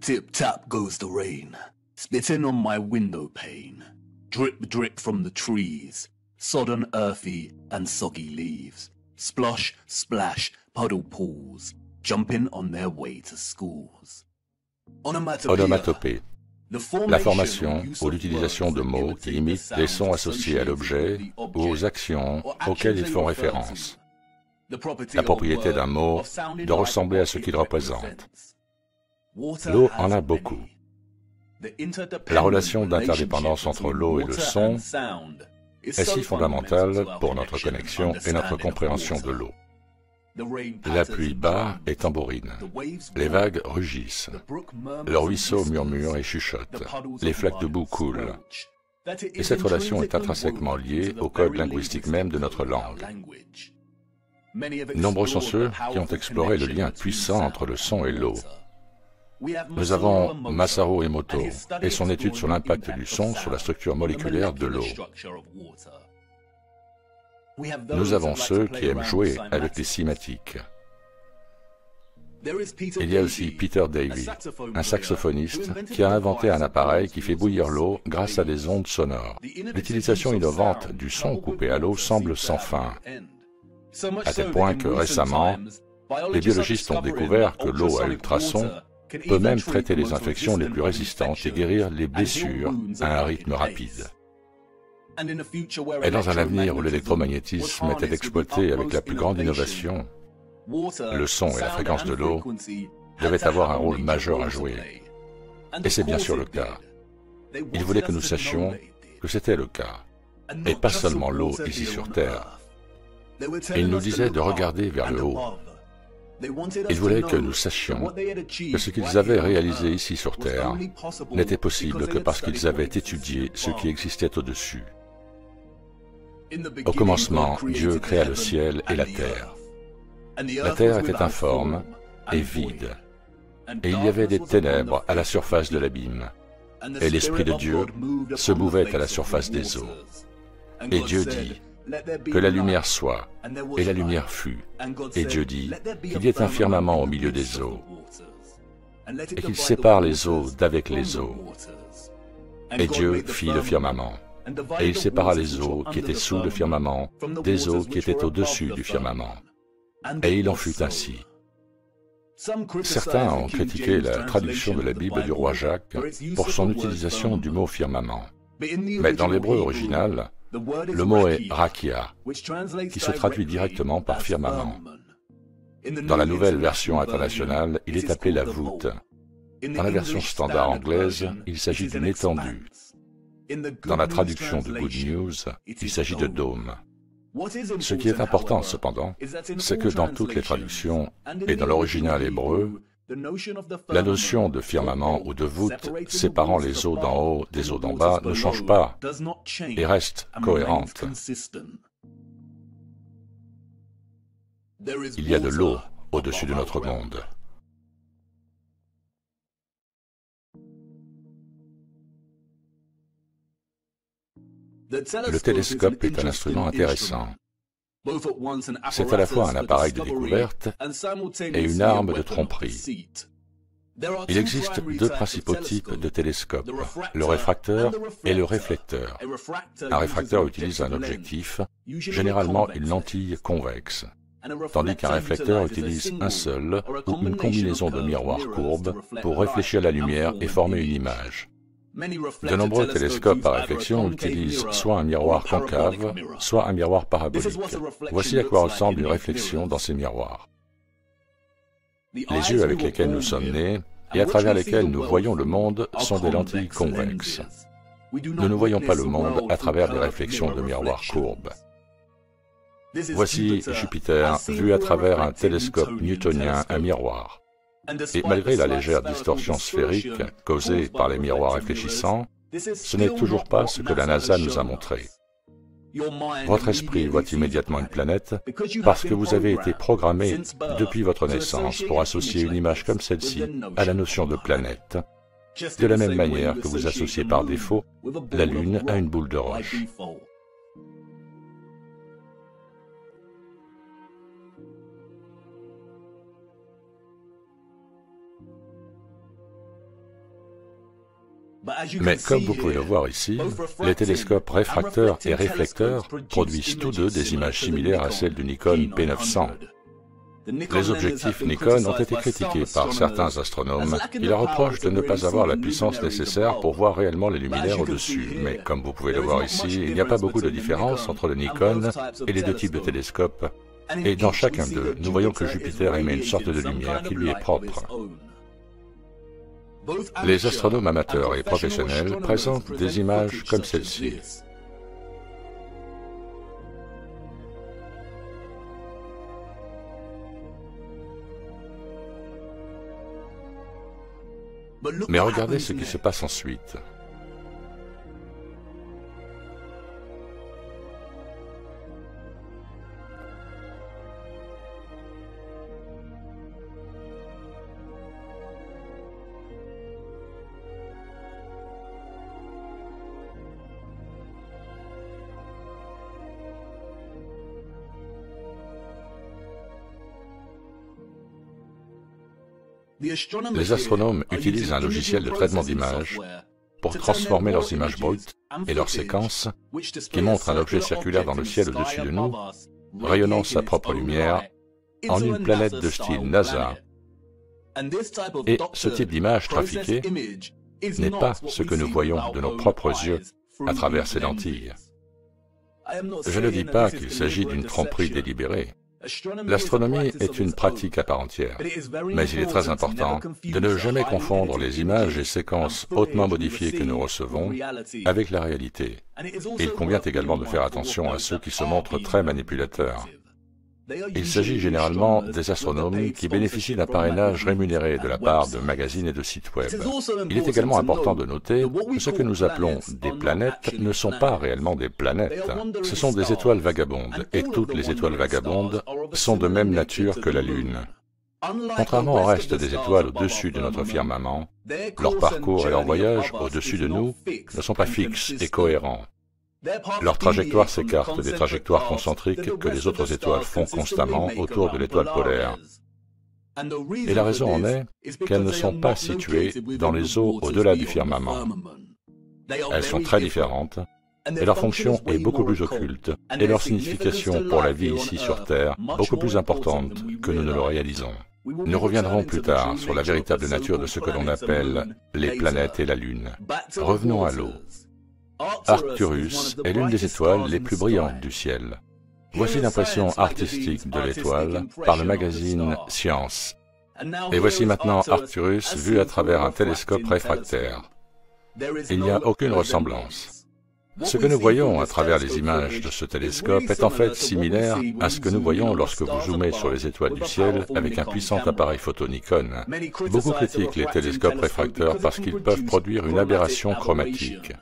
Tip-tap goes the rain, spitting on my window pane. Drip, drip from the trees, sodden earthy and soggy leaves. Splosh, splash, puddle pools, jumping on their way to schools. Onomatopée. La formation ou l'utilisation de mots qui imitent les sons associés à l'objet ou aux actions auxquelles ils font référence. La propriété d'un mot de ressembler à ce qu'il représente. L'eau en a beaucoup. La relation d'interdépendance entre l'eau et le son est si fondamentale pour notre connexion et notre compréhension de l'eau. La pluie bat et tambourine. Les vagues rugissent. Le ruisseau murmure et chuchote. Les flaques de boue coulent. Et cette relation est intrinsèquement liée au code linguistique même de notre langue. Nombreux sont ceux qui ont exploré le lien puissant entre le son et l'eau. Nous avons Masaru Emoto et son étude sur l'impact du son sur la structure moléculaire de l'eau. Nous avons ceux qui aiment jouer avec les cinématiques. Il y a aussi Peter Davy, un saxophoniste qui a inventé un appareil qui fait bouillir l'eau grâce à des ondes sonores. L'utilisation innovante du son coupé à l'eau semble sans fin, à tel point que récemment, les biologistes ont découvert que l'eau à ultrasons peut même traiter les infections les plus résistantes et guérir les blessures à un rythme rapide. Et dans un avenir où l'électromagnétisme était exploité avec la plus grande innovation, le son et la fréquence de l'eau devaient avoir un rôle majeur à jouer. Et c'est bien sûr le cas. Il voulait que nous sachions que c'était le cas, et pas seulement l'eau ici sur Terre. Il nous disait de regarder vers le haut. Ils voulaient que nous sachions que ce qu'ils avaient réalisé ici sur Terre n'était possible que parce qu'ils avaient étudié ce qui existait au-dessus. Au commencement, Dieu créa le ciel et la terre. La terre était informe et vide, et il y avait des ténèbres à la surface de l'abîme, et l'Esprit de Dieu se mouvait à la surface des eaux. Et Dieu dit, que la lumière soit, et la lumière fut. Et Dieu dit, qu'il y ait un firmament au milieu des eaux, et qu'il sépare les eaux d'avec les eaux. Et Dieu fit le firmament. Et il sépara les eaux qui étaient sous le firmament des eaux qui étaient au-dessus du firmament. Et il en fut ainsi. Certains ont critiqué la traduction de la Bible du roi Jacques pour son utilisation du mot firmament. Mais dans l'hébreu original, le mot est rakia, qui se traduit directement par firmament. Dans la nouvelle version internationale, il est appelé la voûte. Dans la version standard anglaise, il s'agit d'une étendue. Dans la traduction de Good News, il s'agit de dôme. Ce qui est important, cependant, c'est que dans toutes les traductions, et dans l'original hébreu, la notion de firmament ou de voûte séparant les eaux d'en haut des eaux d'en bas ne change pas et reste cohérente. Il y a de l'eau au-dessus de notre monde. Le télescope est un instrument intéressant. C'est à la fois un appareil de découverte et une arme de tromperie. Il existe deux principaux types de télescopes, le réfracteur et le réflecteur. Un réfracteur utilise un objectif, généralement une lentille convexe, tandis qu'un réflecteur utilise un seul ou une combinaison de miroirs courbes pour réfléchir la lumière et former une image. De nombreux télescopes à réflexion utilisent soit un miroir concave, soit un miroir parabolique. Voici à quoi ressemble une réflexion dans ces miroirs. Les yeux avec lesquels nous sommes nés et à travers lesquels nous voyons le monde sont des lentilles convexes. Nous ne voyons pas le monde à travers des réflexions de miroirs courbes. Voici Jupiter vu à travers un télescope newtonien à miroir. Et malgré la légère distorsion sphérique causée par les miroirs réfléchissants, ce n'est toujours pas ce que la NASA nous a montré. Votre esprit voit immédiatement une planète parce que vous avez été programmé depuis votre naissance pour associer une image comme celle-ci à la notion de planète, de la même manière que vous associez par défaut la Lune à une boule de roche. Mais comme vous pouvez le voir ici, les télescopes réfracteurs et réflecteurs produisent tous deux des images similaires à celles du Nikon P900. Les objectifs Nikon ont été critiqués par certains astronomes qui leur reprochent de ne pas avoir la puissance nécessaire pour voir réellement les luminaires au-dessus. Mais comme vous pouvez le voir ici, il n'y a pas beaucoup de différence entre le Nikon et les deux types de télescopes. Et dans chacun d'eux, nous voyons que Jupiter émet une sorte de lumière qui lui est propre. Les astronomes amateurs et professionnels présentent des images comme celle-ci. Mais regardez ce qui se passe ensuite. Les astronomes utilisent un logiciel de traitement d'images pour transformer leurs images brutes et leurs séquences qui montrent un objet circulaire dans le ciel au-dessus de nous, rayonnant sa propre lumière, en une planète de style NASA. Et ce type d'image trafiquée n'est pas ce que nous voyons de nos propres yeux à travers ces lentilles. Je ne dis pas qu'il s'agit d'une tromperie délibérée. L'astronomie est une pratique à part entière, mais il est très important de ne jamais confondre les images et séquences hautement modifiées que nous recevons avec la réalité. Il convient également de faire attention à ceux qui se montrent très manipulateurs. Il s'agit généralement des astronomes qui bénéficient d'un parrainage rémunéré de la part de magazines et de sites web. Il est également important de noter que ce que nous appelons des planètes ne sont pas réellement des planètes. Ce sont des étoiles vagabondes, et toutes les étoiles vagabondes sont de même nature que la Lune. Contrairement au reste des étoiles au-dessus de notre firmament, leur parcours et leur voyage au-dessus de nous ne sont pas fixes et cohérents. Leur trajectoire s'écarte des trajectoires concentriques que les autres étoiles font constamment autour de l'étoile polaire. Et la raison en est qu'elles ne sont pas situées dans les eaux au-delà du firmament. Elles sont très différentes, et leur fonction est beaucoup plus occulte, et leur signification pour la vie ici sur Terre beaucoup plus importante que nous ne le réalisons. Nous reviendrons plus tard sur la véritable nature de ce que l'on appelle les planètes et la Lune. Revenons à l'eau. Arcturus est l'une des étoiles les plus brillantes du ciel. Voici l'impression artistique de l'étoile par le magazine Science. Et voici maintenant Arcturus vu à travers un télescope réfractaire. Il n'y a aucune ressemblance. Ce que nous voyons à travers les images de ce télescope est en fait similaire à ce que nous voyons lorsque vous zoomez sur les étoiles du ciel avec un puissant appareil photo Nikon. Beaucoup critiquent les télescopes réfracteurs parce qu'ils peuvent produire une aberration chromatique.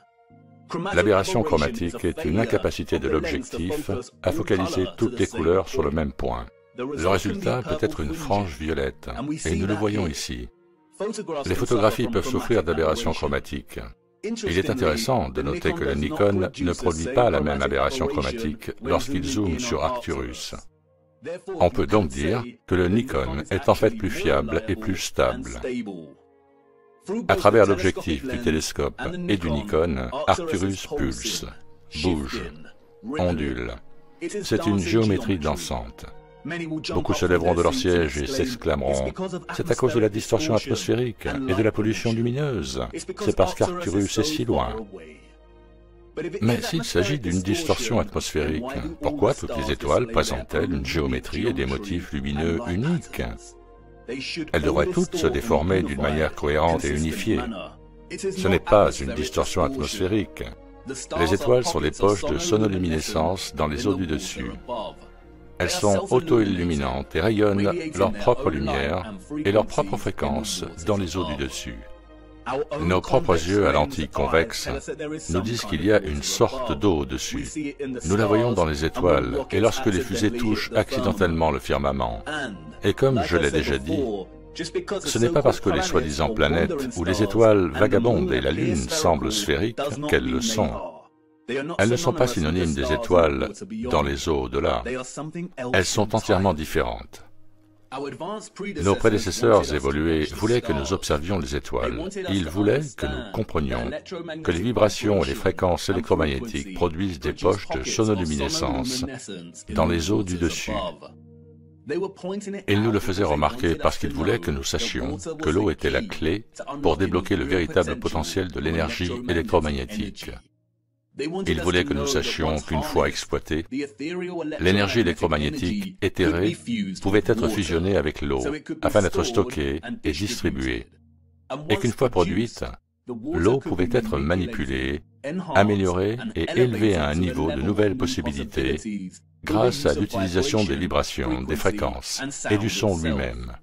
L'aberration chromatique est une incapacité de l'objectif à focaliser toutes les couleurs sur le même point. Le résultat peut être une frange violette, et nous le voyons ici. Les photographies peuvent souffrir d'aberrations chromatiques. Il est intéressant de noter que le Nikon ne produit pas la même aberration chromatique lorsqu'il zoome sur Arcturus. On peut donc dire que le Nikon est en fait plus fiable et plus stable. À travers l'objectif du télescope et du Nikon, Arcturus pulse, bouge, ondule. C'est une géométrie dansante. Beaucoup se lèveront de leur siège et s'exclameront « C'est à cause de la distorsion atmosphérique et de la pollution lumineuse. C'est parce qu'Arcturus est si loin. » Mais s'il s'agit d'une distorsion atmosphérique, pourquoi toutes les étoiles présentent-elles une géométrie et des motifs lumineux uniques? Elles devraient toutes se déformer d'une manière cohérente et unifiée. Ce n'est pas une distorsion atmosphérique. Les étoiles sont des poches de sonoluminescence dans les eaux du dessus. Elles sont auto-illuminantes et rayonnent leur propre lumière et leur propre fréquence dans les eaux du dessus. Nos propres yeux à lentilles convexes nous disent qu'il y a une sorte d'eau au-dessus. Nous la voyons dans les étoiles et lorsque les fusées touchent accidentellement le firmament. Et comme je l'ai déjà dit, ce n'est pas parce que les soi-disant planètes ou les étoiles vagabondes et la Lune semblent sphériques qu'elles le sont. Elles ne sont pas synonymes des étoiles dans les eaux au-delà. Elles sont entièrement différentes. Nos prédécesseurs évolués voulaient que nous observions les étoiles. Ils voulaient que nous comprenions que les vibrations et les fréquences électromagnétiques produisent des poches de sonoluminescence dans les eaux du dessus. Ils nous le faisaient remarquer parce qu'ils voulaient que nous sachions que l'eau était la clé pour débloquer le véritable potentiel de l'énergie électromagnétique. Ils voulaient que nous sachions qu'une fois exploitée, l'énergie électromagnétique éthérée pouvait être fusionnée avec l'eau afin d'être stockée et distribuée, et qu'une fois produite, l'eau pouvait être manipulée, améliorée et élevée à un niveau de nouvelles possibilités grâce à l'utilisation des vibrations, des fréquences et du son lui-même.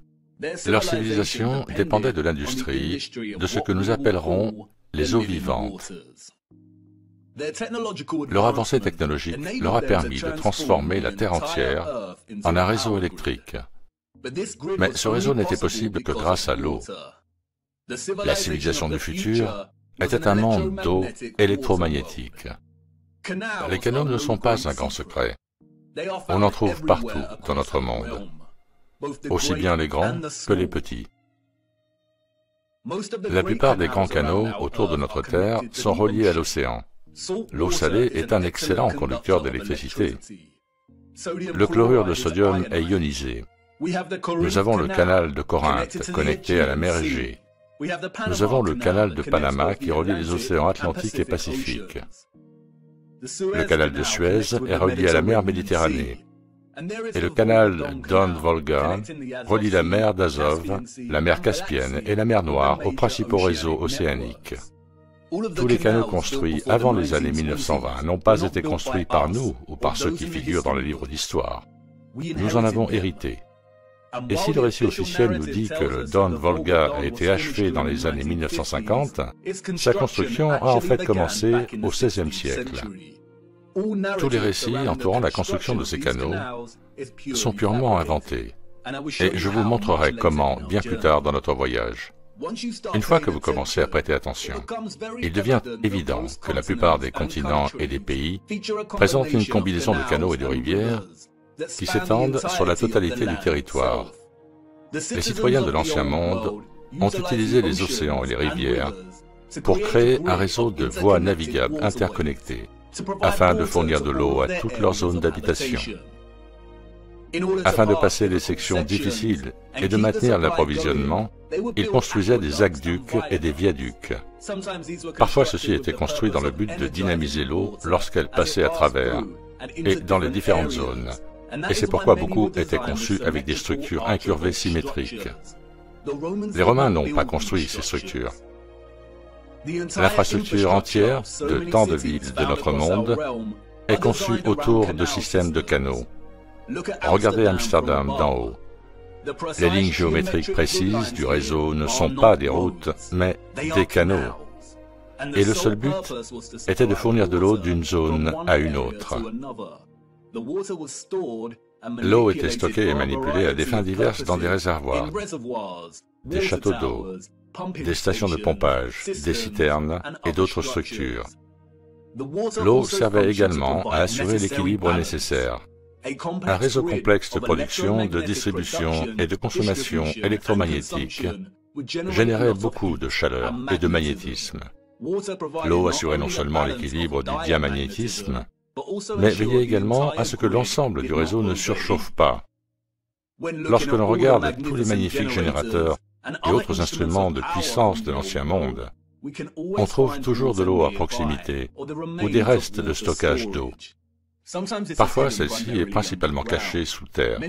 Leur civilisation dépendait de l'industrie, de ce que nous appellerons les eaux vivantes. Leur avancée technologique leur a permis de transformer la Terre entière en un réseau électrique. Mais ce réseau n'était possible que grâce à l'eau. La civilisation du futur était un monde d'eau électromagnétique. Les canaux ne sont pas un grand secret. On en trouve partout dans notre monde, aussi bien les grands que les petits. La plupart des grands canaux autour de notre Terre sont reliés à l'océan. L'eau salée est un excellent conducteur d'électricité. Le chlorure de sodium est ionisé. Nous avons le canal de Corinthe connecté à la mer Égée. Nous avons le canal de Panama qui relie les océans Atlantique et Pacifique. Le canal de Suez est relié à la mer Méditerranée. Et le canal Don-Volga relie la mer d'Azov, la mer Caspienne et la mer Noire aux principaux réseaux océaniques. Tous les canaux construits avant les années 1920 n'ont pas été construits par nous ou par ceux qui figurent dans les livres d'histoire. Nous en avons hérité. Et si le récit officiel nous dit que le Don-Volga a été achevé dans les années 1950, sa construction a en fait commencé au XVIe siècle. Tous les récits entourant la construction de ces canaux sont purement inventés. Et je vous montrerai comment bien plus tard dans notre voyage. Une fois que vous commencez à prêter attention, il devient évident que la plupart des continents et des pays présentent une combinaison de canaux et de rivières qui s'étendent sur la totalité du territoire. Les citoyens de l'Ancien Monde ont utilisé les océans et les rivières pour créer un réseau de voies navigables interconnectées afin de fournir de l'eau à toutes leurs zones d'habitation. Afin de passer les sections difficiles et de maintenir l'approvisionnement, ils construisaient des aqueducs et des viaducs. Parfois, ceci était construit dans le but de dynamiser l'eau lorsqu'elle passait à travers et dans les différentes zones. Et c'est pourquoi beaucoup étaient conçus avec des structures incurvées symétriques. Les Romains n'ont pas construit ces structures. L'infrastructure entière de tant de villes de notre monde est conçue autour de systèmes de canaux. Regardez Amsterdam d'en haut. Les lignes géométriques précises du réseau ne sont pas des routes, mais des canaux. Et le seul but était de fournir de l'eau d'une zone à une autre. L'eau était stockée et manipulée à des fins diverses dans des réservoirs, des châteaux d'eau, des stations de pompage, des citernes et d'autres structures. L'eau servait également à assurer l'équilibre nécessaire. Un réseau complexe de production, de distribution et de consommation électromagnétique générait beaucoup de chaleur et de magnétisme. L'eau assurait non seulement l'équilibre du diamagnétisme, mais veillait également à ce que l'ensemble du réseau ne surchauffe pas. Lorsque l'on regarde tous les magnifiques générateurs et autres instruments de puissance de l'Ancien Monde, on trouve toujours de l'eau à proximité ou des restes de stockage d'eau. Parfois, celle-ci est principalement cachée sous terre.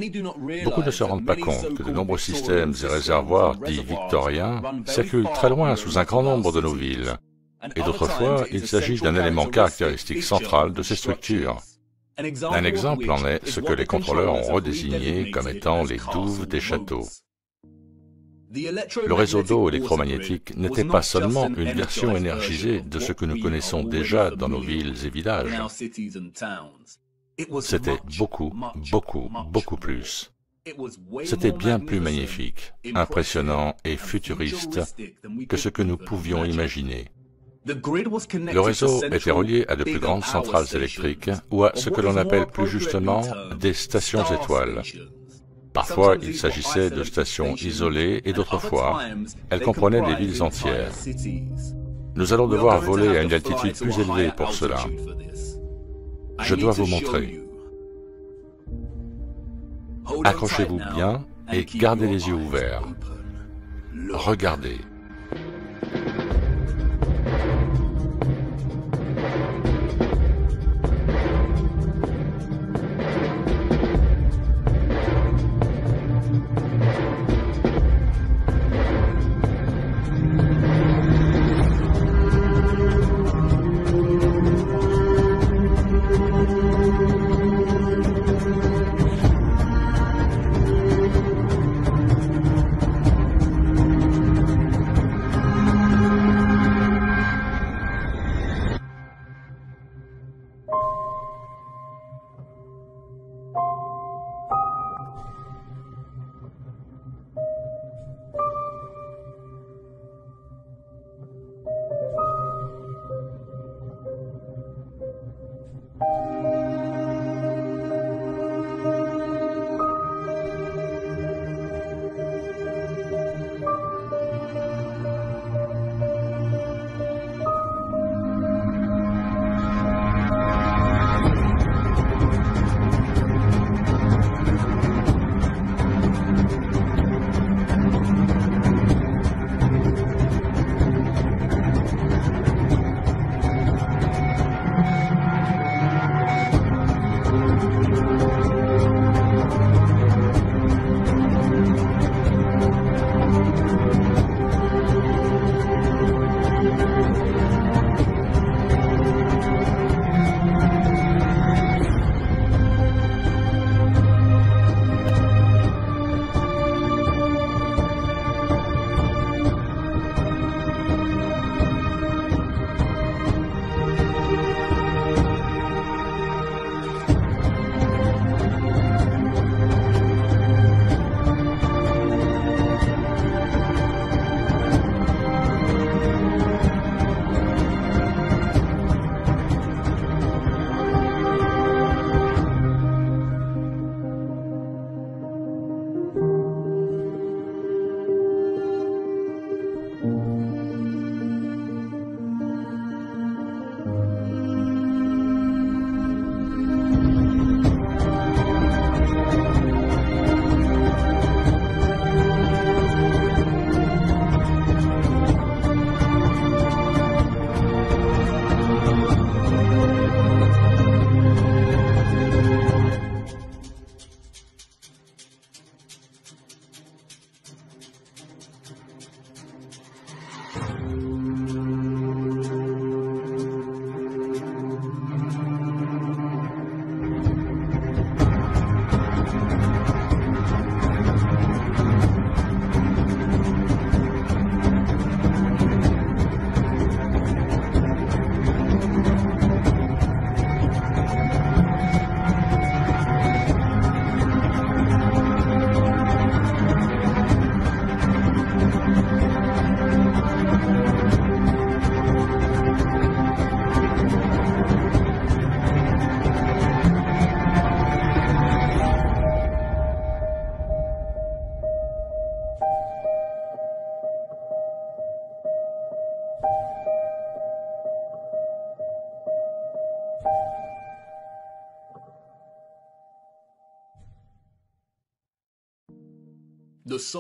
Beaucoup ne se rendent pas compte que de nombreux systèmes et réservoirs dits victoriens circulent très loin sous un grand nombre de nos villes. Et d'autres fois, il s'agit d'un élément caractéristique central de ces structures. Un exemple en est ce que les contrôleurs ont redésigné comme étant les douves des châteaux. Le réseau d'eau électromagnétique n'était pas seulement une version énergisée de ce que nous connaissons déjà dans nos villes et villages. C'était beaucoup plus. C'était bien plus magnifique, impressionnant et futuriste que ce que nous pouvions imaginer. Le réseau était relié à de plus grandes centrales électriques ou à ce que l'on appelle plus justement des stations étoiles. Parfois, il s'agissait de stations isolées et d'autres fois, elles comprenaient des villes entières. Nous allons devoir voler à une altitude plus élevée pour cela. Je dois vous montrer. Accrochez-vous bien et gardez les yeux ouverts. Regardez.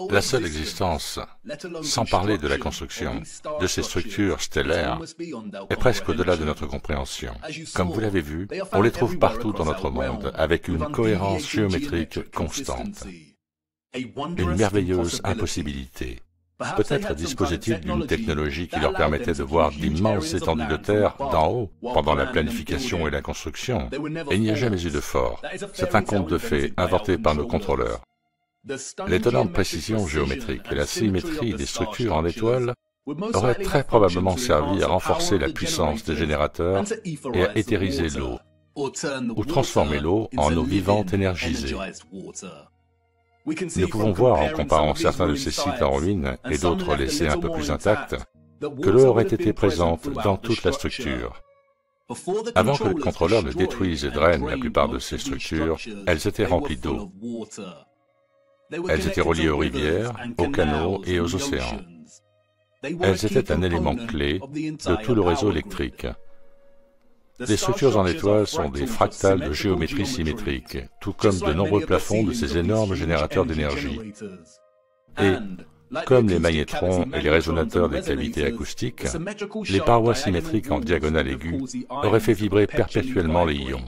La seule existence, sans parler de la construction, de ces structures stellaires, est presque au-delà de notre compréhension. Comme vous l'avez vu, on les trouve partout dans notre monde, avec une cohérence géométrique constante. Une merveilleuse impossibilité. Peut-être disposaient-ils d'une technologie qui leur permettait de voir d'immenses étendues de terre d'en haut, pendant la planification et la construction. Et il n'y a jamais eu de fort. C'est un conte de fées inventé par nos contrôleurs. L'étonnante précision géométrique et la symétrie des structures en étoiles auraient très probablement servi à renforcer la puissance des générateurs et à éthériser l'eau, ou transformer l'eau en eau vivante énergisée. Nous pouvons voir, en comparant certains de ces sites en ruine et d'autres laissés un peu plus intacts, que l'eau aurait été présente dans toute la structure. Avant que le contrôleur ne détruise et draine la plupart de ces structures, elles étaient remplies d'eau. Elles étaient reliées aux rivières, aux canaux et aux océans. Elles étaient un élément clé de tout le réseau électrique. Les structures en étoiles sont des fractales de géométrie symétrique, tout comme de nombreux plafonds de ces énormes générateurs d'énergie. Et, comme les magnétrons et les résonateurs des cavités acoustiques, les parois symétriques en diagonale aiguë auraient fait vibrer perpétuellement les ions.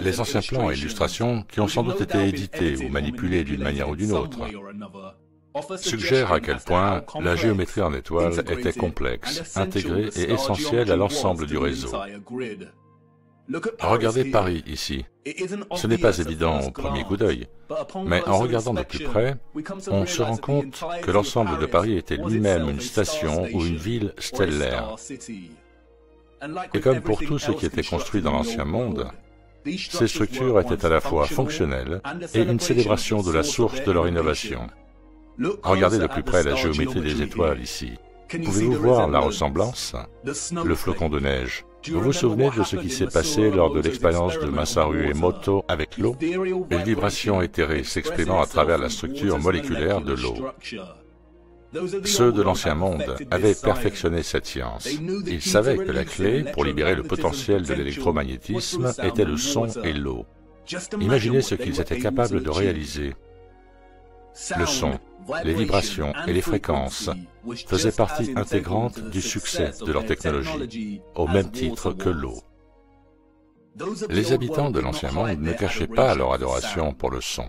Les anciens plans et illustrations, qui ont sans doute été édités ou manipulés d'une manière ou d'une autre, suggèrent à quel point la géométrie en étoiles était complexe, intégrée et essentielle à l'ensemble du réseau. Regardez Paris ici. Ce n'est pas évident au premier coup d'œil, mais en regardant de plus près, on se rend compte que l'ensemble de Paris était lui-même une station ou une ville stellaire. Et comme pour tout ce qui était construit dans l'Ancien Monde, ces structures étaient à la fois fonctionnelles et une célébration de la source de leur innovation. Regardez de plus près la géométrie des étoiles ici. Pouvez-vous voir la ressemblance? Le flocon de neige. Vous vous souvenez de ce qui s'est passé lors de l'expérience de Masaru Emoto avec l'eau? Une vibration éthérée s'exprimant à travers la structure moléculaire de l'eau. Ceux de l'Ancien Monde avaient perfectionné cette science. Ils savaient que la clé pour libérer le potentiel de l'électromagnétisme était le son et l'eau. Imaginez ce qu'ils étaient capables de réaliser. Le son, les vibrations et les fréquences faisaient partie intégrante du succès de leur technologie, au même titre que l'eau. Les habitants de l'Ancien Monde ne cachaient pas leur adoration pour le son.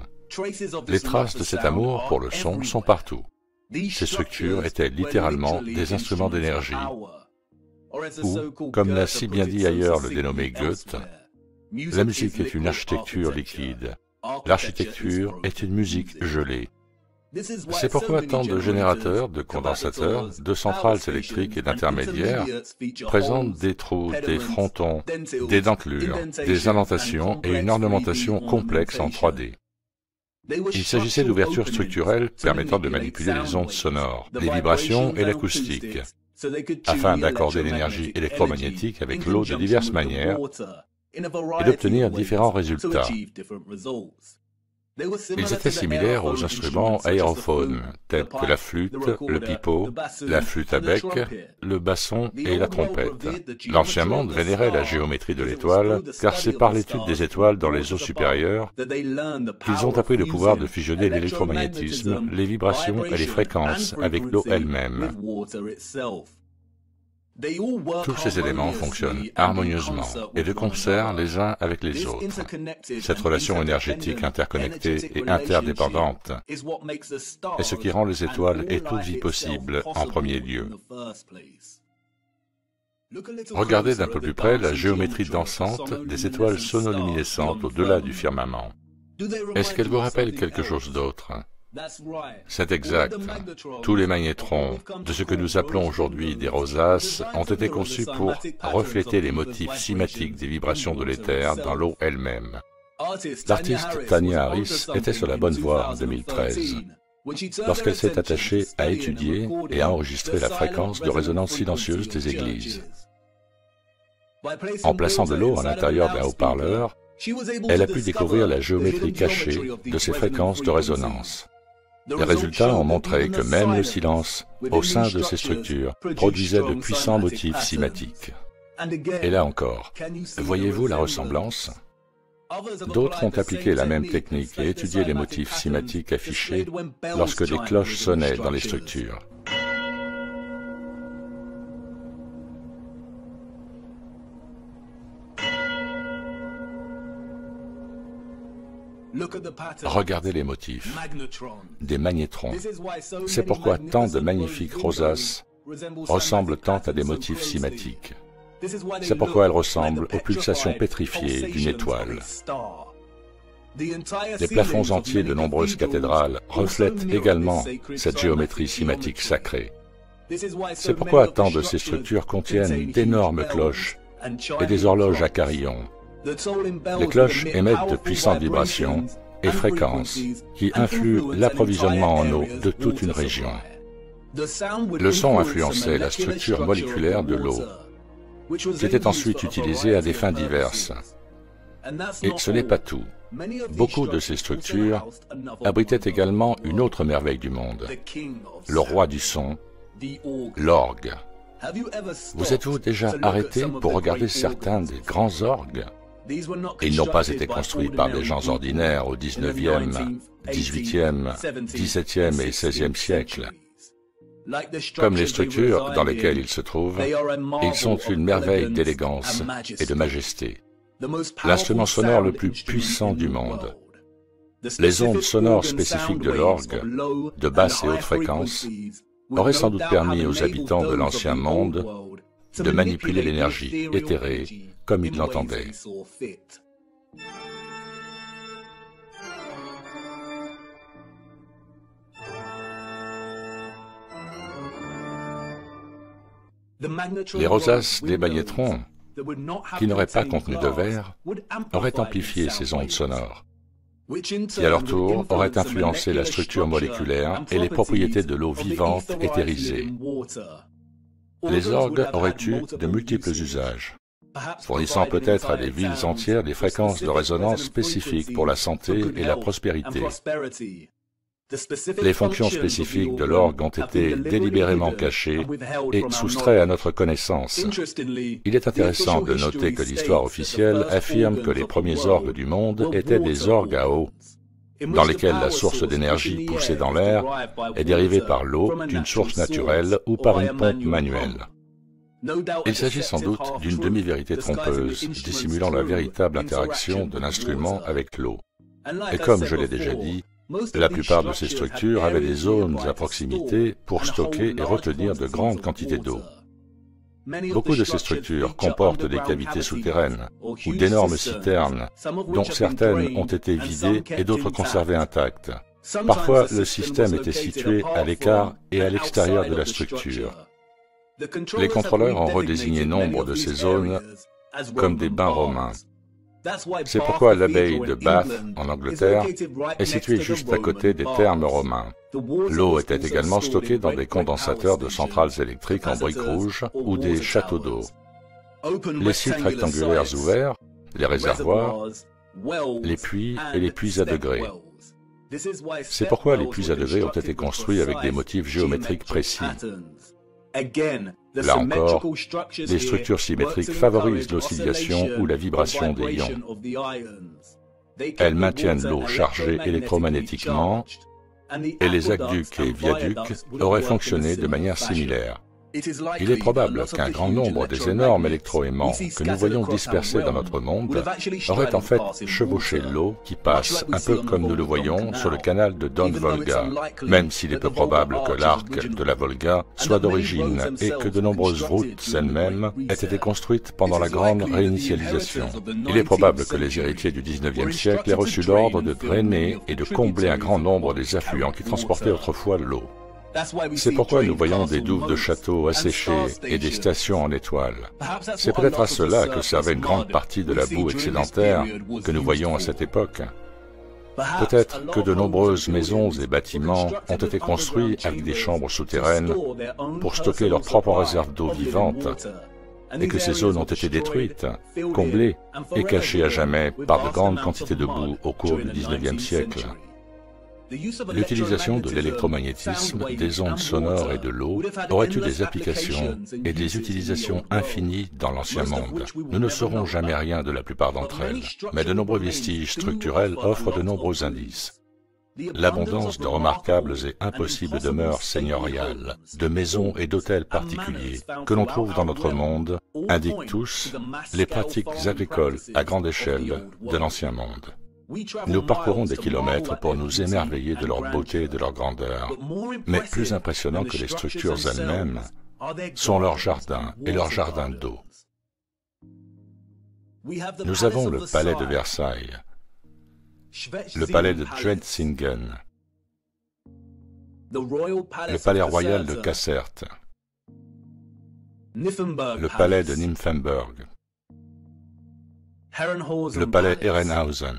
Les traces de cet amour pour le son sont partout. Ces structures étaient littéralement des instruments d'énergie, ou, comme l'a si bien dit ailleurs le dénommé Goethe, la musique est une architecture liquide. L'architecture est une musique gelée. C'est pourquoi tant de générateurs, de condensateurs, de centrales électriques et d'intermédiaires présentent des trous, des frontons, des dentelures, des indentations et une ornementation complexe en 3D. Il s'agissait d'ouvertures structurelles permettant de manipuler les ondes sonores, les vibrations et l'acoustique, afin d'accorder l'énergie électromagnétique avec l'eau de diverses manières et d'obtenir différents résultats. Ils étaient similaires aux instruments aérophones, tels que la flûte, le pipeau, la flûte à bec, le basson et la trompette. L'Ancien Monde vénérait la géométrie de l'étoile, car c'est par l'étude des étoiles dans les eaux supérieures qu'ils ont appris le pouvoir de fusionner l'électromagnétisme, les vibrations et les fréquences avec l'eau elle-même. Tous ces éléments fonctionnent harmonieusement et de concert les uns avec les autres. Cette relation énergétique interconnectée et interdépendante est ce qui rend les étoiles et toute vie possible en premier lieu. Regardez d'un peu plus près la géométrie dansante des étoiles sonoluminescentes au-delà du firmament. Est-ce qu'elle vous rappelle quelque chose d'autre? C'est exact. Tous les magnétrons, de ce que nous appelons aujourd'hui des rosaces, ont été conçus pour refléter les motifs schématiques des vibrations de l'éther dans l'eau elle-même. L'artiste Tanya Harris était sur la bonne voie en 2013, lorsqu'elle s'est attachée à étudier et à enregistrer la fréquence de résonance silencieuse des églises. En plaçant de l'eau à l'intérieur d'un haut-parleur, elle a pu découvrir la géométrie cachée de ces fréquences de résonance. Les résultats ont montré que même le silence, au sein de ces structures, produisait de puissants motifs cymatiques. Et là encore, voyez-vous la ressemblance? D'autres ont appliqué la même technique et étudié les motifs cymatiques affichés lorsque des cloches sonnaient dans les structures. Regardez les motifs, des magnétrons. C'est pourquoi tant de magnifiques rosaces ressemblent tant à des motifs cymatiques. C'est pourquoi elles ressemblent aux pulsations pétrifiées d'une étoile. Les plafonds entiers de nombreuses cathédrales reflètent également cette géométrie cymatique sacrée. C'est pourquoi tant de ces structures contiennent d'énormes cloches et des horloges à carillons. Les cloches émettent de puissantes vibrations et fréquences qui influent l'approvisionnement en eau de toute une région. Le son influençait la structure moléculaire de l'eau, qui était ensuite utilisée à des fins diverses. Et ce n'est pas tout. Beaucoup de ces structures abritaient également une autre merveille du monde, le roi du son, l'orgue. Vous êtes-vous déjà arrêté pour regarder certains des grands orgues? Ils n'ont pas été construits par des gens ordinaires au 19e, 18e, 17e et 16e siècle. Comme les structures dans lesquelles ils se trouvent, ils sont une merveille d'élégance et de majesté. L'instrument sonore le plus puissant du monde. Les ondes sonores spécifiques de l'orgue, de basse et haute fréquence, auraient sans doute permis aux habitants de l'ancien monde de manipuler l'énergie éthérée comme ils l'entendaient. Les rosaces des magnétrons, qui n'auraient pas contenu de verre, auraient amplifié ces ondes sonores, qui à leur tour auraient influencé la structure moléculaire et les propriétés de l'eau vivante éthérisée. Les orgues auraient eu de multiples usages, fournissant peut-être à des villes entières des fréquences de résonance spécifiques pour la santé et la prospérité. Les fonctions spécifiques de l'orgue ont été délibérément cachées et soustraites à notre connaissance. Il est intéressant de noter que l'histoire officielle affirme que les premiers orgues du monde étaient des orgues à eau, dans lesquels la source d'énergie poussée dans l'air est dérivée par l'eau d'une source naturelle ou par une pompe manuelle. Il s'agit sans doute d'une demi-vérité trompeuse, dissimulant la véritable interaction de l'instrument avec l'eau. Et comme je l'ai déjà dit, la plupart de ces structures avaient des zones à proximité pour stocker et retenir de grandes quantités d'eau. Beaucoup de ces structures comportent des cavités souterraines ou d'énormes citernes, dont certaines ont été vidées et d'autres conservées intactes. Parfois, le système était situé à l'écart et à l'extérieur de la structure. Les contrôleurs ont redésigné nombre de ces zones comme des bains romains. C'est pourquoi l'abbaye de Bath, en Angleterre, est située juste à côté des thermes romains. L'eau était également stockée dans des condensateurs de centrales électriques en briques rouges ou des châteaux d'eau. Les sites rectangulaires ouverts, les réservoirs, les puits et les puits à degrés. C'est pourquoi les puits à degrés ont été construits avec des motifs géométriques précis. Là encore, les structures symétriques favorisent l'oscillation ou la vibration des ions. Elles maintiennent l'eau chargée électromagnétiquement et les aqueducs et viaducs auraient fonctionné de manière similaire. Il est probable qu'un grand nombre des énormes électroaimants que nous voyons dispersés dans notre monde auraient en fait chevauché l'eau qui passe, un peu comme nous le voyons sur le canal de Don-Volga, même s'il est peu probable que l'arc de la Volga soit d'origine et que de nombreuses routes elles-mêmes aient été construites pendant la grande réinitialisation. Il est probable que les héritiers du XIXe siècle aient reçu l'ordre de drainer et de combler un grand nombre des affluents qui transportaient autrefois l'eau. C'est pourquoi nous voyons des douves de châteaux asséchées et des stations en étoiles. C'est peut-être à cela que servait une grande partie de la boue excédentaire que nous voyons à cette époque. Peut-être que de nombreuses maisons et bâtiments ont été construits avec des chambres souterraines pour stocker leurs propres réserves d'eau vivante, et que ces zones ont été détruites, comblées et cachées à jamais par de grandes quantités de boue au cours du XIXe siècle. L'utilisation de l'électromagnétisme, des ondes sonores et de l'eau aurait eu des applications et des utilisations infinies dans l'ancien monde. Nous ne saurons jamais rien de la plupart d'entre elles, mais de nombreux vestiges structurels offrent de nombreux indices. L'abondance de remarquables et impossibles demeures seigneuriales, de maisons et d'hôtels particuliers que l'on trouve dans notre monde indiquent tous les pratiques agricoles à grande échelle de l'ancien monde. Nous parcourons des kilomètres pour nous émerveiller de leur beauté et de leur grandeur, mais plus impressionnant que les structures elles-mêmes sont leurs jardins et leurs jardins d'eau. Nous avons le palais de Versailles, le palais de Dresden, le palais royal de Cassert, le palais de Nymphenburg, le palais Herrenhausen.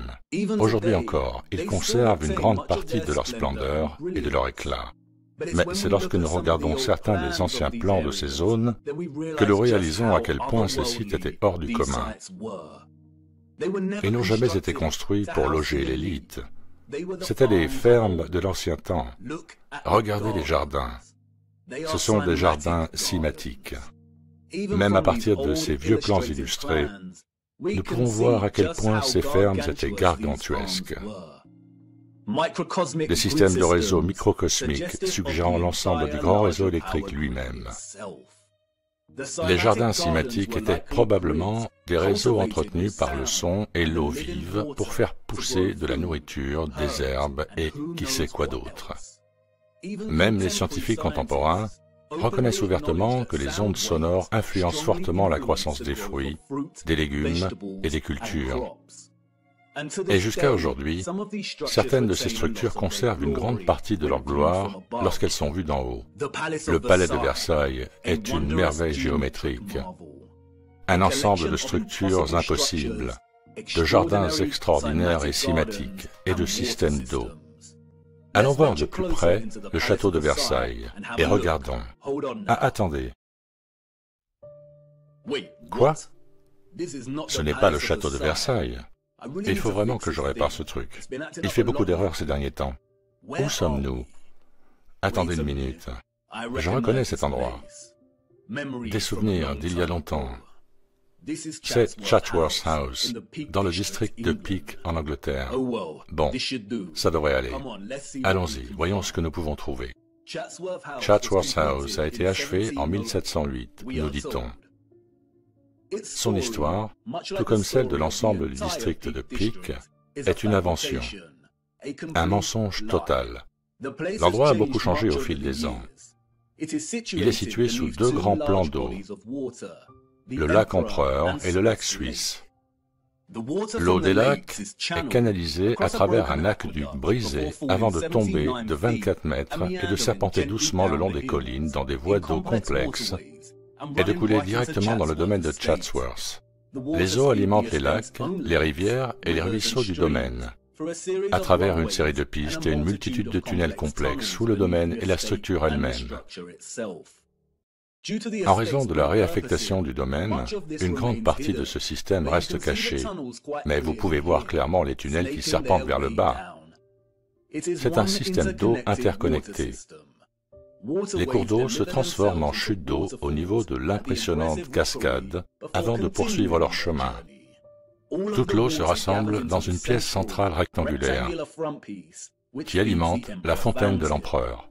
Aujourd'hui encore, ils conservent une grande partie de leur splendeur et de leur éclat. Mais c'est lorsque nous regardons certains des anciens plans de ces zones que nous réalisons à quel point ces sites étaient hors du commun. Ils n'ont jamais été construits pour loger l'élite. C'étaient les fermes de l'ancien temps. Regardez les jardins. Ce sont des jardins cymatiques. Même à partir de ces vieux plans illustrés, nous pouvons voir à quel point ces fermes étaient gargantuesques. Des systèmes de réseaux microcosmiques suggérant l'ensemble du grand réseau électrique lui-même. Les jardins cymatiques étaient probablement des réseaux entretenus par le son et l'eau vive pour faire pousser de la nourriture, des herbes et qui sait quoi d'autre. Même les scientifiques contemporains reconnaissent ouvertement que les ondes sonores influencent fortement la croissance des fruits, des légumes et des cultures. Et jusqu'à aujourd'hui, certaines de ces structures conservent une grande partie de leur gloire lorsqu'elles sont vues d'en haut. Le palais de Versailles est une merveille géométrique, un ensemble de structures impossibles, de jardins extraordinaires et cymatiques, et de systèmes d'eau. Allons voir de plus près le château de Versailles, et regardons. Ah, attendez. Quoi? Ce n'est pas le château de Versailles. Il faut vraiment que je répare ce truc. Il fait beaucoup d'erreurs ces derniers temps. Où sommes-nous? Attendez une minute. Je reconnais cet endroit. Des souvenirs d'il y a longtemps. C'est Chatsworth House, dans le district de Peak, en Angleterre. Bon, ça devrait aller. Allons-y, voyons ce que nous pouvons trouver. Chatsworth House a été achevé en 1708, nous dit-on. Son histoire, tout comme celle de l'ensemble du district de Peak, est une invention, un mensonge total. L'endroit a beaucoup changé au fil des ans. Il est situé sous deux grands plans d'eau, le lac Empereur et le lac Suisse. L'eau des lacs est canalisée à travers un aqueduc brisé avant de tomber de 24 mètres et de serpenter doucement le long des collines dans des voies d'eau complexes et de couler directement dans le domaine de Chatsworth. Les eaux alimentent les lacs, les rivières et les ruisseaux du domaine, à travers une série de pistes et une multitude de tunnels complexes sous le domaine et la structure elle-même. En raison de la réaffectation du domaine, une grande partie de ce système reste cachée, mais vous pouvez voir clairement les tunnels qui serpentent vers le bas. C'est un système d'eau interconnecté. Les cours d'eau se transforment en chutes d'eau au niveau de l'impressionnante cascade avant de poursuivre leur chemin. Toute l'eau se rassemble dans une pièce centrale rectangulaire qui alimente la fontaine de l'Empereur.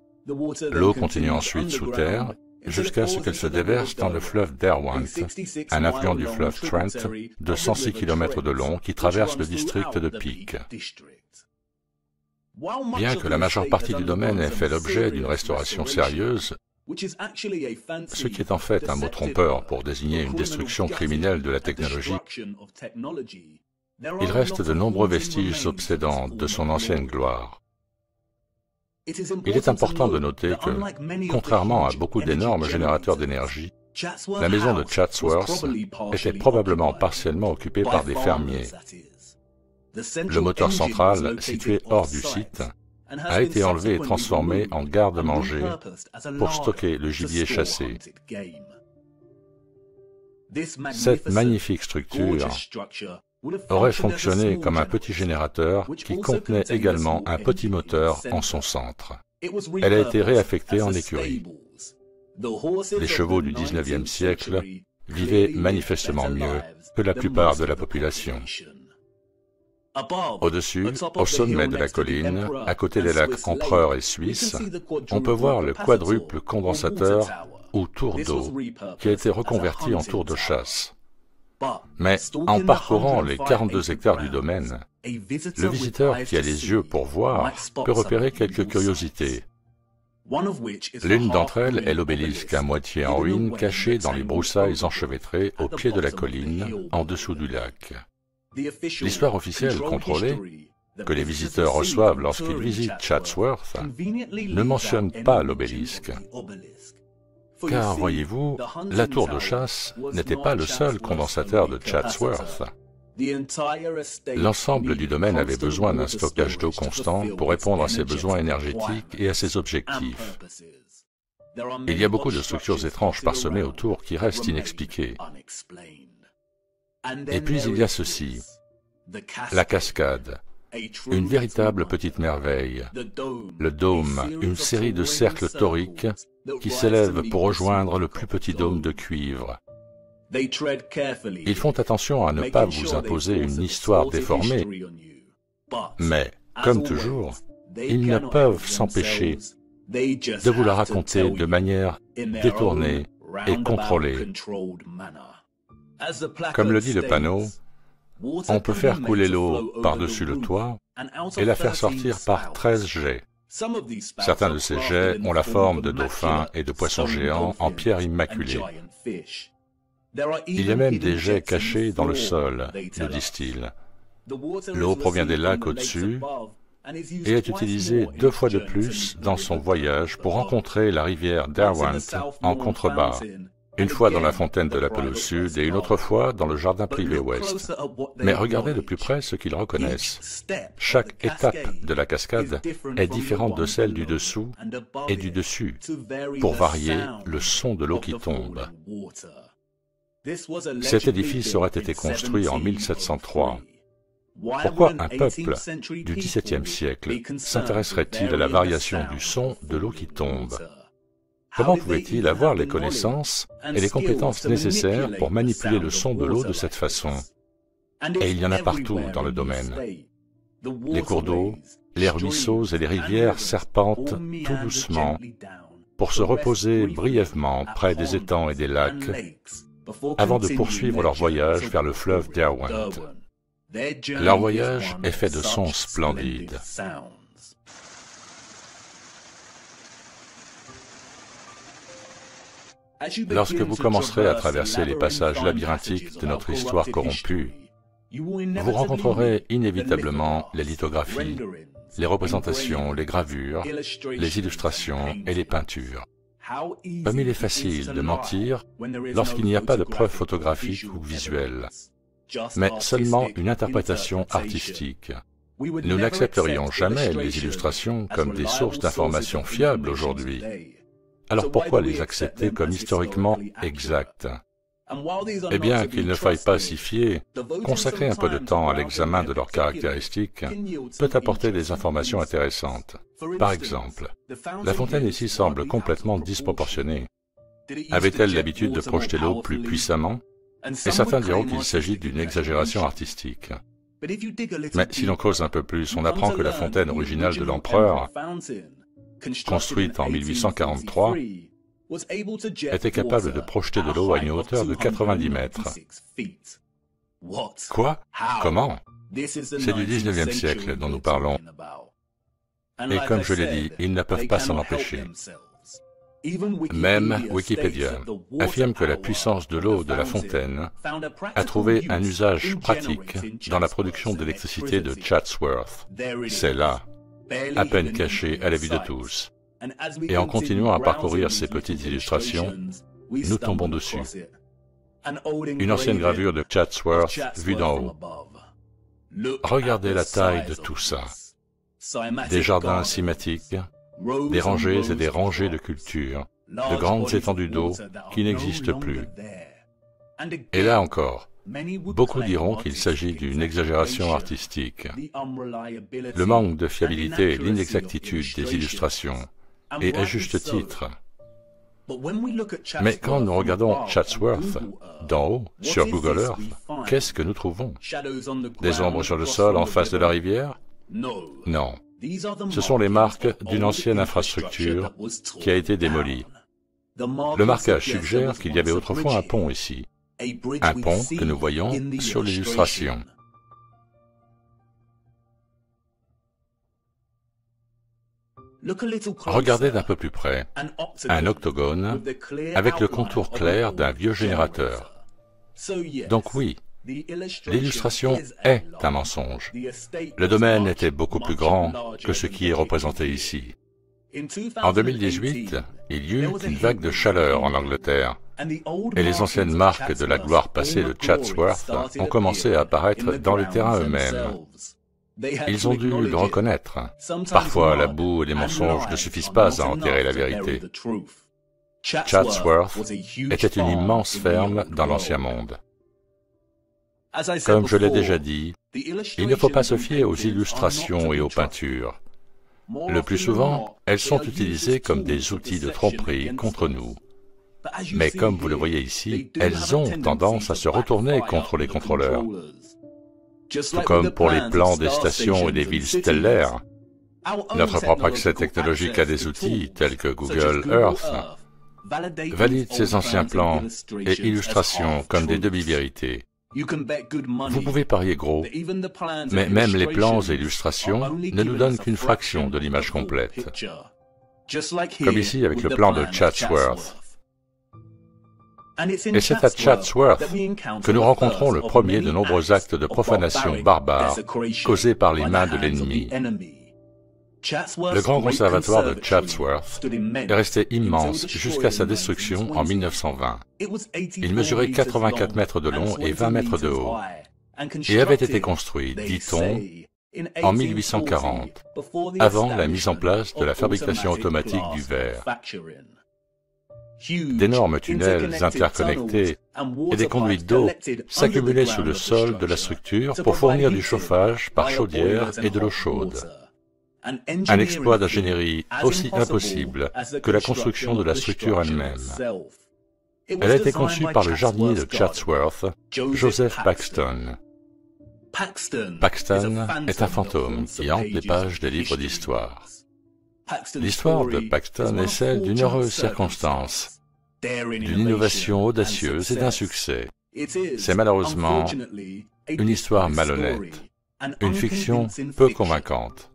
L'eau continue ensuite sous terre jusqu'à ce qu'elle se déverse dans le fleuve Derwent, un affluent du fleuve Trent de 106 km de long qui traverse le district de Peak. Bien que la majeure partie du domaine ait fait l'objet d'une restauration sérieuse, ce qui est en fait un mot trompeur pour désigner une destruction criminelle de la technologie, il reste de nombreux vestiges obsédants de son ancienne gloire. Il est important de noter que, contrairement à beaucoup d'énormes générateurs d'énergie, la maison de Chatsworth était probablement partiellement occupée par des fermiers. Le moteur central, situé hors du site, a été enlevé et transformé en garde-manger pour stocker le gibier chassé. Cette magnifique structure aurait fonctionné comme un petit générateur qui contenait également un petit moteur en son centre. Elle a été réaffectée en écurie. Les chevaux du XIXe siècle vivaient manifestement mieux que la plupart de la population. Au-dessus, au sommet de la colline, à côté des lacs Empereur et Suisse, on peut voir le quadruple condensateur ou tour d'eau qui a été reconverti en tour de chasse. Mais en parcourant les 42 hectares du domaine, le visiteur qui a les yeux pour voir peut repérer quelques curiosités. L'une d'entre elles est l'obélisque à moitié en ruine caché dans les broussailles enchevêtrées au pied de la colline, en dessous du lac. L'histoire officielle contrôlée, que les visiteurs reçoivent lorsqu'ils visitent Chatsworth, ne mentionne pas l'obélisque. Car, voyez-vous, la tour de chasse n'était pas le seul condensateur de Chatsworth. L'ensemble du domaine avait besoin d'un stockage d'eau constant pour répondre à ses besoins énergétiques et à ses objectifs. Il y a beaucoup de structures étranges parsemées autour qui restent inexpliquées. Et puis il y a ceci. La cascade, une véritable petite merveille. Le dôme, une série de cercles toriques qui s'élèvent pour rejoindre le plus petit dôme de cuivre. Ils font attention à ne pas vous imposer une histoire déformée, mais, comme toujours, ils ne peuvent s'empêcher de vous la raconter de manière détournée et contrôlée. Comme le dit le panneau, on peut faire couler l'eau par-dessus le toit et la faire sortir par 13 jets. Certains de ces jets ont la forme de dauphins et de poissons géants en pierre immaculée. Il y a même des jets cachés dans le sol, nous disent-ils. L'eau provient des lacs au-dessus et est utilisée 2 fois de plus dans son voyage pour rencontrer la rivière Derwent en contrebas. Une fois dans la fontaine de la pelouse sud et une autre fois dans le jardin privé ouest. Mais regardez de plus près ce qu'ils reconnaissent. Chaque étape de la cascade est différente de celle du dessous et du dessus, pour varier le son de l'eau qui tombe. Cet édifice aurait été construit en 1703. Pourquoi un peuple du XVIIe siècle s'intéresserait-il à la variation du son de l'eau qui tombe ? Comment pouvait-il avoir les connaissances et les compétences nécessaires pour manipuler le son de l'eau de cette façon? Et il y en a partout dans le domaine. Les cours d'eau, les ruisseaux et les rivières serpentent tout doucement pour se reposer brièvement près des étangs et des lacs avant de poursuivre leur voyage vers le fleuve Derwent. Leur voyage est fait de sons splendides. Lorsque vous commencerez à traverser les passages labyrinthiques de notre histoire corrompue, vous rencontrerez inévitablement les lithographies, les représentations, les gravures, les illustrations et les peintures. Comme il est facile de mentir lorsqu'il n'y a pas de preuves photographiques ou visuelles, mais seulement une interprétation artistique. Nous n'accepterions jamais les illustrations comme des sources d'informations fiables aujourd'hui. Alors pourquoi les accepter comme historiquement exactes? Eh bien, qu'il ne faille pas s'y fier, consacrer un peu de temps à l'examen de leurs caractéristiques peut apporter des informations intéressantes. Par exemple, la fontaine ici semble complètement disproportionnée. Avait-elle l'habitude de projeter l'eau plus puissamment? Et certains diront qu'il s'agit d'une exagération artistique. Mais si l'on creuse un peu plus, on apprend que la fontaine originale de l'empereur, construite en 1843, était capable de projeter de l'eau à une hauteur de 90 mètres. Quoi? Comment? C'est du 19e siècle dont nous parlons. Et comme je l'ai dit, ils ne peuvent pas s'en empêcher. Même Wikipédia affirme que la puissance de l'eau de la fontaine a trouvé un usage pratique dans la production d'électricité de Chatsworth. C'est là, à peine caché à la vue de tous. Et en continuant à parcourir ces petites illustrations, nous tombons dessus. Une ancienne gravure de Chatsworth vue d'en haut. Regardez la taille de tout ça. Des jardins cinématiques, des rangées et des rangées de cultures, de grandes étendues d'eau qui n'existent plus. Et là encore, beaucoup diront qu'il s'agit d'une exagération artistique. Le manque de fiabilité et l'inexactitude des illustrations, et à juste titre. Mais quand nous regardons Chatsworth d'en haut, sur Google Earth, qu'est-ce que nous trouvons? Des ombres sur le sol en face de la rivière? Non. Ce sont les marques d'une ancienne infrastructure qui a été démolie. Le marquage suggère qu'il y avait autrefois un pont ici. Un pont que nous voyons sur l'illustration. Regardez d'un peu plus près, un octogone avec le contour clair d'un vieux générateur. Donc oui, l'illustration est un mensonge. Le domaine était beaucoup plus grand que ce qui est représenté ici. En 2018, il y eut une vague de chaleur en Angleterre, et les anciennes marques de la gloire passée de Chatsworth ont commencé à apparaître dans les terrains eux-mêmes. Ils ont dû le reconnaître. Parfois, la boue et les mensonges ne suffisent pas à enterrer la vérité. Chatsworth était une immense ferme dans l'Ancien Monde. Comme je l'ai déjà dit, il ne faut pas se fier aux illustrations et aux peintures. Le plus souvent, elles sont utilisées comme des outils de tromperie contre nous. Mais comme vous le voyez ici, elles ont tendance à se retourner contre les contrôleurs. Tout comme pour les plans des stations et des villes stellaires, notre propre accès technologique à des outils tels que Google Earth valide ces anciens plans et illustrations comme des demi-vérités. Vous pouvez parier gros, mais même les plans et illustrations ne nous donnent qu'une fraction de l'image complète. Comme ici avec le plan de Chatsworth. Et c'est à Chatsworth que nous rencontrons le premier de nombreux actes de profanation barbare causés par les mains de l'ennemi. Le grand conservatoire de Chatsworth est resté immense jusqu'à sa destruction en 1920. Il mesurait 84 mètres de long et 20 mètres de haut, et avait été construit, dit-on, en 1840, avant la mise en place de la fabrication automatique du verre. D'énormes tunnels interconnectés et des conduites d'eau s'accumulaient sous le sol de la structure pour fournir du chauffage par chaudière et de l'eau chaude. Un exploit d'ingénierie aussi impossible que la construction de la structure elle-même. Elle a été conçue par le jardinier de Chatsworth, Joseph Paxton. Paxton est un fantôme qui hante les pages des livres d'histoire. L'histoire de Paxton est celle d'une heureuse circonstance, d'une innovation audacieuse et d'un succès. C'est malheureusement une histoire malhonnête, une fiction peu convaincante.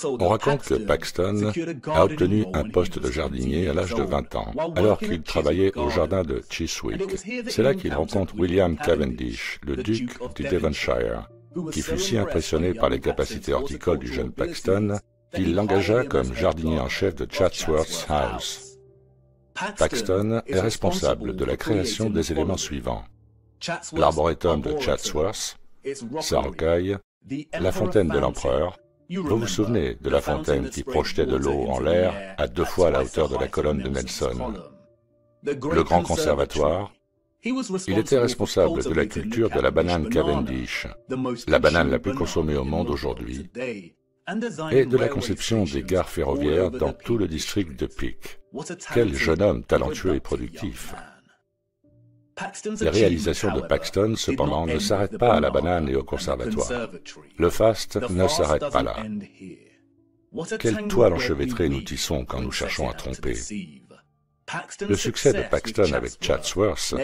On raconte que Paxton a obtenu un poste de jardinier à l'âge de 20 ans, alors qu'il travaillait au jardin de Chiswick. C'est là qu'il rencontre William Cavendish, le duc du Devonshire, qui fut si impressionné par les capacités horticoles du jeune Paxton qu'il l'engagea comme jardinier en chef de Chatsworth House. Paxton est responsable de la création des éléments suivants: l'arboretum de Chatsworth, sa rocaille, la fontaine de l'empereur. Vous vous souvenez de la fontaine qui projetait de l'eau en l'air à 2 fois la hauteur de la colonne de Nelson? Le grand conservatoire. Il était responsable de la culture de la banane Cavendish, la banane la plus consommée au monde aujourd'hui, et de la conception des gares ferroviaires dans tout le district de Peak. Quel jeune homme talentueux et productif! Les réalisations de Paxton, cependant, ne s'arrêtent pas à la banane et au conservatoire. Le faste ne s'arrête pas là. Quelle toile enchevêtrée nous tissons quand nous cherchons à tromper. Le succès de Paxton avec Chatsworth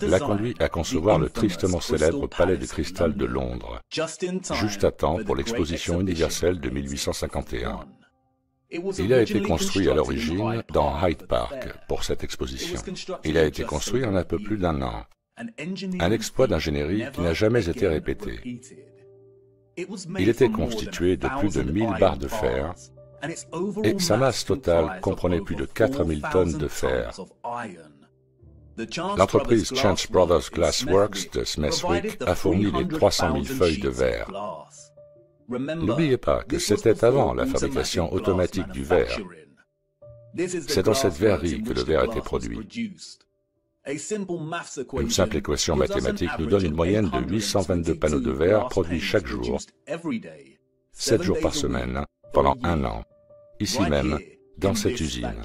l'a conduit à concevoir le tristement célèbre Palais de Cristal de Londres, juste à temps pour l'exposition universelle de 1851. Il a été construit à l'origine dans Hyde Park pour cette exposition. Il a été construit en un peu plus d'1 an. Un exploit d'ingénierie qui n'a jamais été répété. Il était constitué de plus de 1000 barres de fer et sa masse totale comprenait plus de 4000 tonnes de fer. L'entreprise Chance Brothers Glass Works de Smethwick a fourni les 300 000 feuilles de verre. N'oubliez pas que c'était avant la fabrication automatique du verre. C'est dans cette verrerie que le verre était produit. Une simple équation mathématique nous donne une moyenne de 822 panneaux de verre produits chaque jour, 7 jours par semaine, pendant 1 an, ici même, dans cette usine.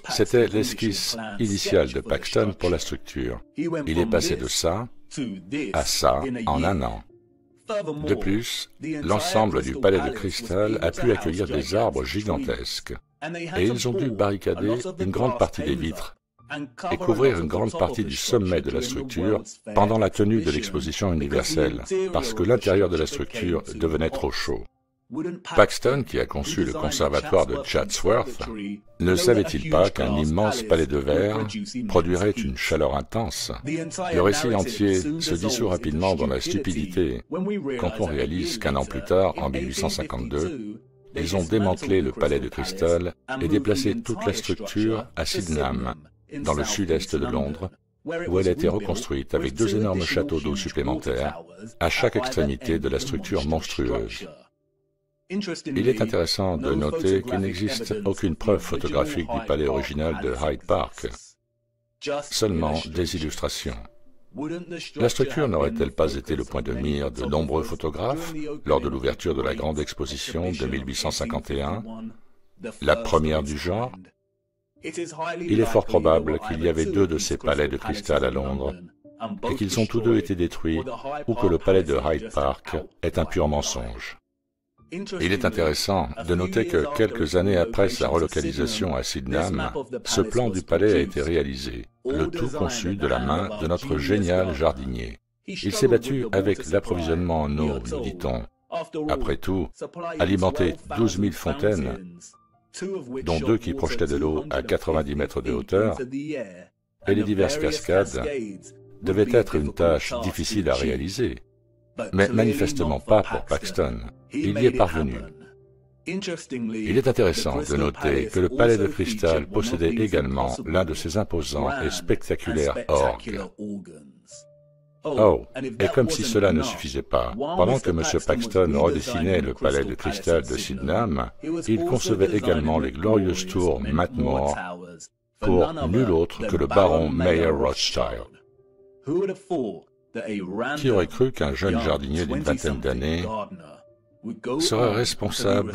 C'était l'esquisse initiale de Paxton pour la structure. Il est passé de ça à ça en 1 an. De plus, l'ensemble du palais de cristal a pu accueillir des arbres gigantesques, et ils ont dû barricader une grande partie des vitres et couvrir une grande partie du sommet de la structure pendant la tenue de l'exposition universelle, parce que l'intérieur de la structure devenait trop chaud. Paxton, qui a conçu le conservatoire de Chatsworth, ne savait-il pas qu'un immense palais de verre produirait une chaleur intense? Le récit entier se dissout rapidement dans la stupidité quand on réalise qu'un an plus tard, en 1852, ils ont démantelé le palais de cristal et déplacé toute la structure à Sydenham, dans le sud-est de Londres, où elle a été reconstruite avec 2 énormes châteaux d'eau supplémentaires à chaque extrémité de la structure monstrueuse. Il est intéressant de noter qu'il n'existe aucune preuve photographique du palais original de Hyde Park, seulement des illustrations. La structure n'aurait-elle pas été le point de mire de nombreux photographes lors de l'ouverture de la grande exposition de 1851, la première du genre? Il est fort probable qu'il y avait deux de ces palais de cristal à Londres, et qu'ils ont tous deux été détruits, ou que le palais de Hyde Park est un pur mensonge. Il est intéressant de noter que quelques années après sa relocalisation à Sydenham, ce plan du palais a été réalisé, le tout conçu de la main de notre génial jardinier. Il s'est battu avec l'approvisionnement en eau, nous dit-on. Après tout, alimenter 12 000 fontaines, dont 2 qui projetaient de l'eau à 90 mètres de hauteur, et les diverses cascades, devait être une tâche difficile à réaliser, mais manifestement pas pour Paxton. Il y est parvenu. Il est intéressant de noter que le palais de cristal possédait également l'un de ces imposants et spectaculaires orgues. Oh, et comme si cela ne suffisait pas, pendant que M. Paxton redessinait le palais de cristal de Sydenham, il concevait également les glorieuses tours Matmore pour nul autre que le baron Mayer Rothschild. Qui aurait cru qu'un jeune jardinier d'une vingtaine d'années serait responsable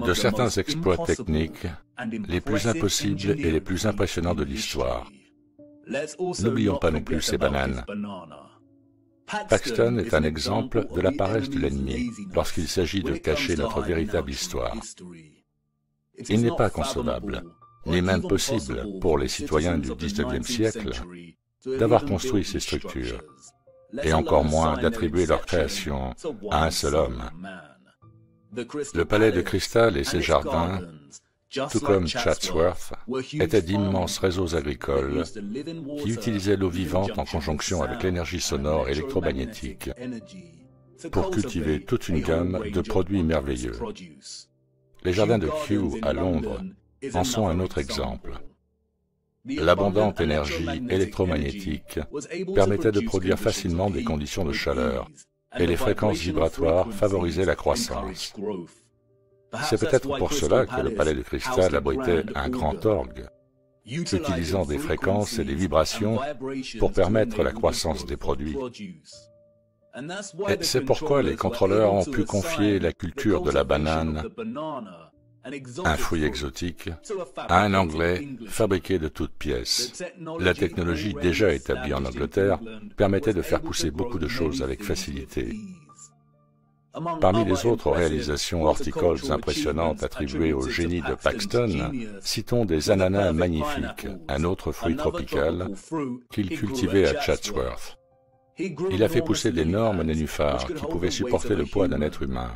de certains exploits techniques les plus impossibles et les plus impressionnants de l'histoire? N'oublions pas non plus ces bananes. Paxton est un exemple de la paresse de l'ennemi lorsqu'il s'agit de cacher notre véritable histoire. Il n'est pas concevable, ni même possible pour les citoyens du XIXe siècle, d'avoir construit ces structures, et encore moins d'attribuer leur création à un seul homme. Le palais de cristal et ses jardins, tout comme Chatsworth, étaient d'immenses réseaux agricoles qui utilisaient l'eau vivante en conjonction avec l'énergie sonore et électromagnétique pour cultiver toute une gamme de produits merveilleux. Les jardins de Kew à Londres en sont un autre exemple. L'abondante énergie électromagnétique permettait de produire facilement des conditions de chaleur, et les fréquences vibratoires favorisaient la croissance. C'est peut-être pour cela que le palais de cristal abritait un grand orgue, utilisant des fréquences et des vibrations pour permettre la croissance des produits. Et c'est pourquoi les contrôleurs ont pu confier la culture de la banane, un fruit exotique, à un Anglais fabriqué de toutes pièces. La technologie déjà établie en Angleterre permettait de faire pousser beaucoup de choses avec facilité. Parmi les autres réalisations horticoles impressionnantes attribuées au génie de Paxton, citons des ananas magnifiques, un autre fruit tropical qu'il cultivait à Chatsworth. Il a fait pousser d'énormes nénuphars qui pouvaient supporter le poids d'un être humain.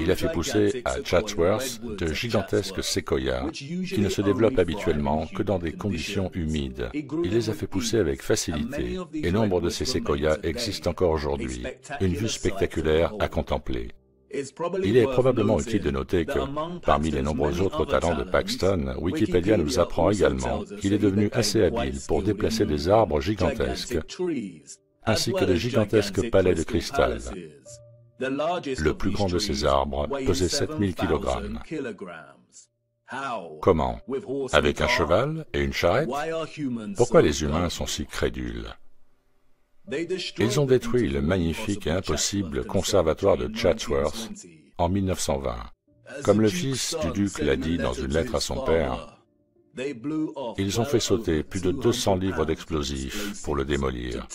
Il a fait pousser à Chatsworth de gigantesques séquoias qui ne se développent habituellement que dans des conditions humides. Il les a fait pousser avec facilité, et nombre de ces séquoias existent encore aujourd'hui, une vue spectaculaire à contempler. Il est probablement utile de noter que, parmi les nombreux autres talents de Paxton, Wikipédia nous apprend également qu'il est devenu assez habile pour déplacer des arbres gigantesques, ainsi que de gigantesques palais de cristal. Le plus grand de ces arbres pesait 7000 kg. Comment? Avec un cheval et une charrette? Pourquoi les humains sont si crédules? Ils ont détruit le magnifique et impossible conservatoire de Chatsworth en 1920. Comme le fils du duc l'a dit dans une lettre à son père, ils ont fait sauter plus de 200 livres d'explosifs pour le démolir.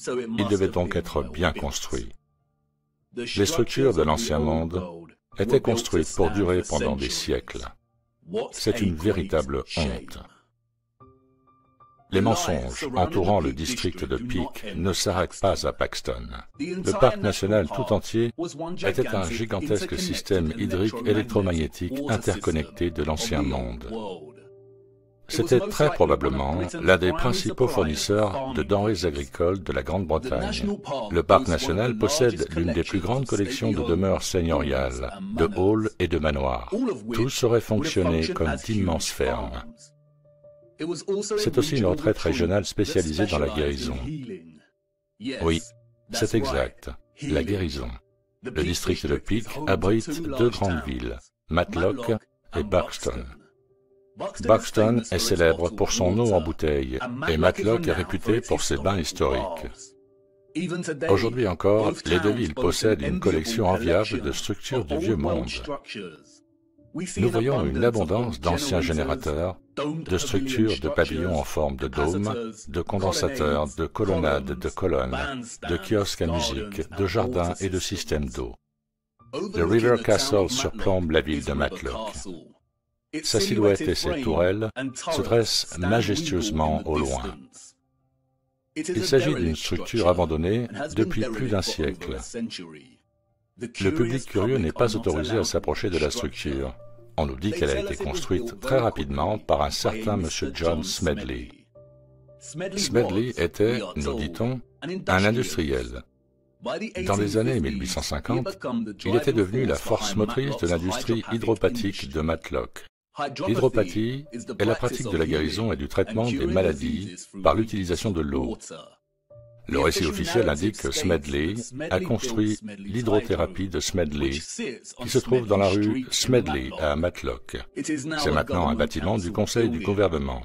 Il devait donc être bien construit. Les structures de l'Ancien Monde étaient construites pour durer pendant des siècles. C'est une véritable honte. Les mensonges entourant le district de Peak ne s'arrêtent pas à Paxton. Le parc national tout entier était un gigantesque système hydrique électromagnétique interconnecté de l'Ancien Monde. C'était très probablement l'un des principaux fournisseurs de denrées agricoles de la Grande-Bretagne. Le parc national possède l'une des plus grandes collections de demeures seigneuriales, de halls et de manoirs. Tous auraient fonctionné comme d'immenses fermes. C'est aussi une retraite régionale spécialisée dans la guérison. Oui, c'est exact, la guérison. Le district de Peak abrite deux grandes villes, Matlock et Buxton. Buxton est célèbre pour son eau en bouteille et Matlock est réputé pour ses bains historiques. Aujourd'hui encore, les deux villes possèdent une collection enviable de structures du vieux monde. Nous voyons une abondance d'anciens générateurs, de structures de pavillons en forme de dôme, de condensateurs, de colonnades, de colonnes, de kiosques à musique, de jardins et de systèmes d'eau. Le River Castle surplombe la ville de Matlock. Sa silhouette et ses tourelles se dressent majestueusement au loin. Il s'agit d'une structure abandonnée depuis plus d'un siècle. Le public curieux n'est pas autorisé à s'approcher de la structure. On nous dit qu'elle a été construite très rapidement par un certain M. John Smedley. Smedley était, nous dit-on, un industriel. Dans les années 1850, il était devenu la force motrice de l'industrie hydropathique de Matlock. L'hydropathie est la pratique de la guérison et du traitement des maladies par l'utilisation de l'eau. Le récit officiel indique que Smedley a construit l'hydrothérapie de Smedley, qui se trouve dans la rue Smedley à Matlock. C'est maintenant un bâtiment du Conseil du gouvernement.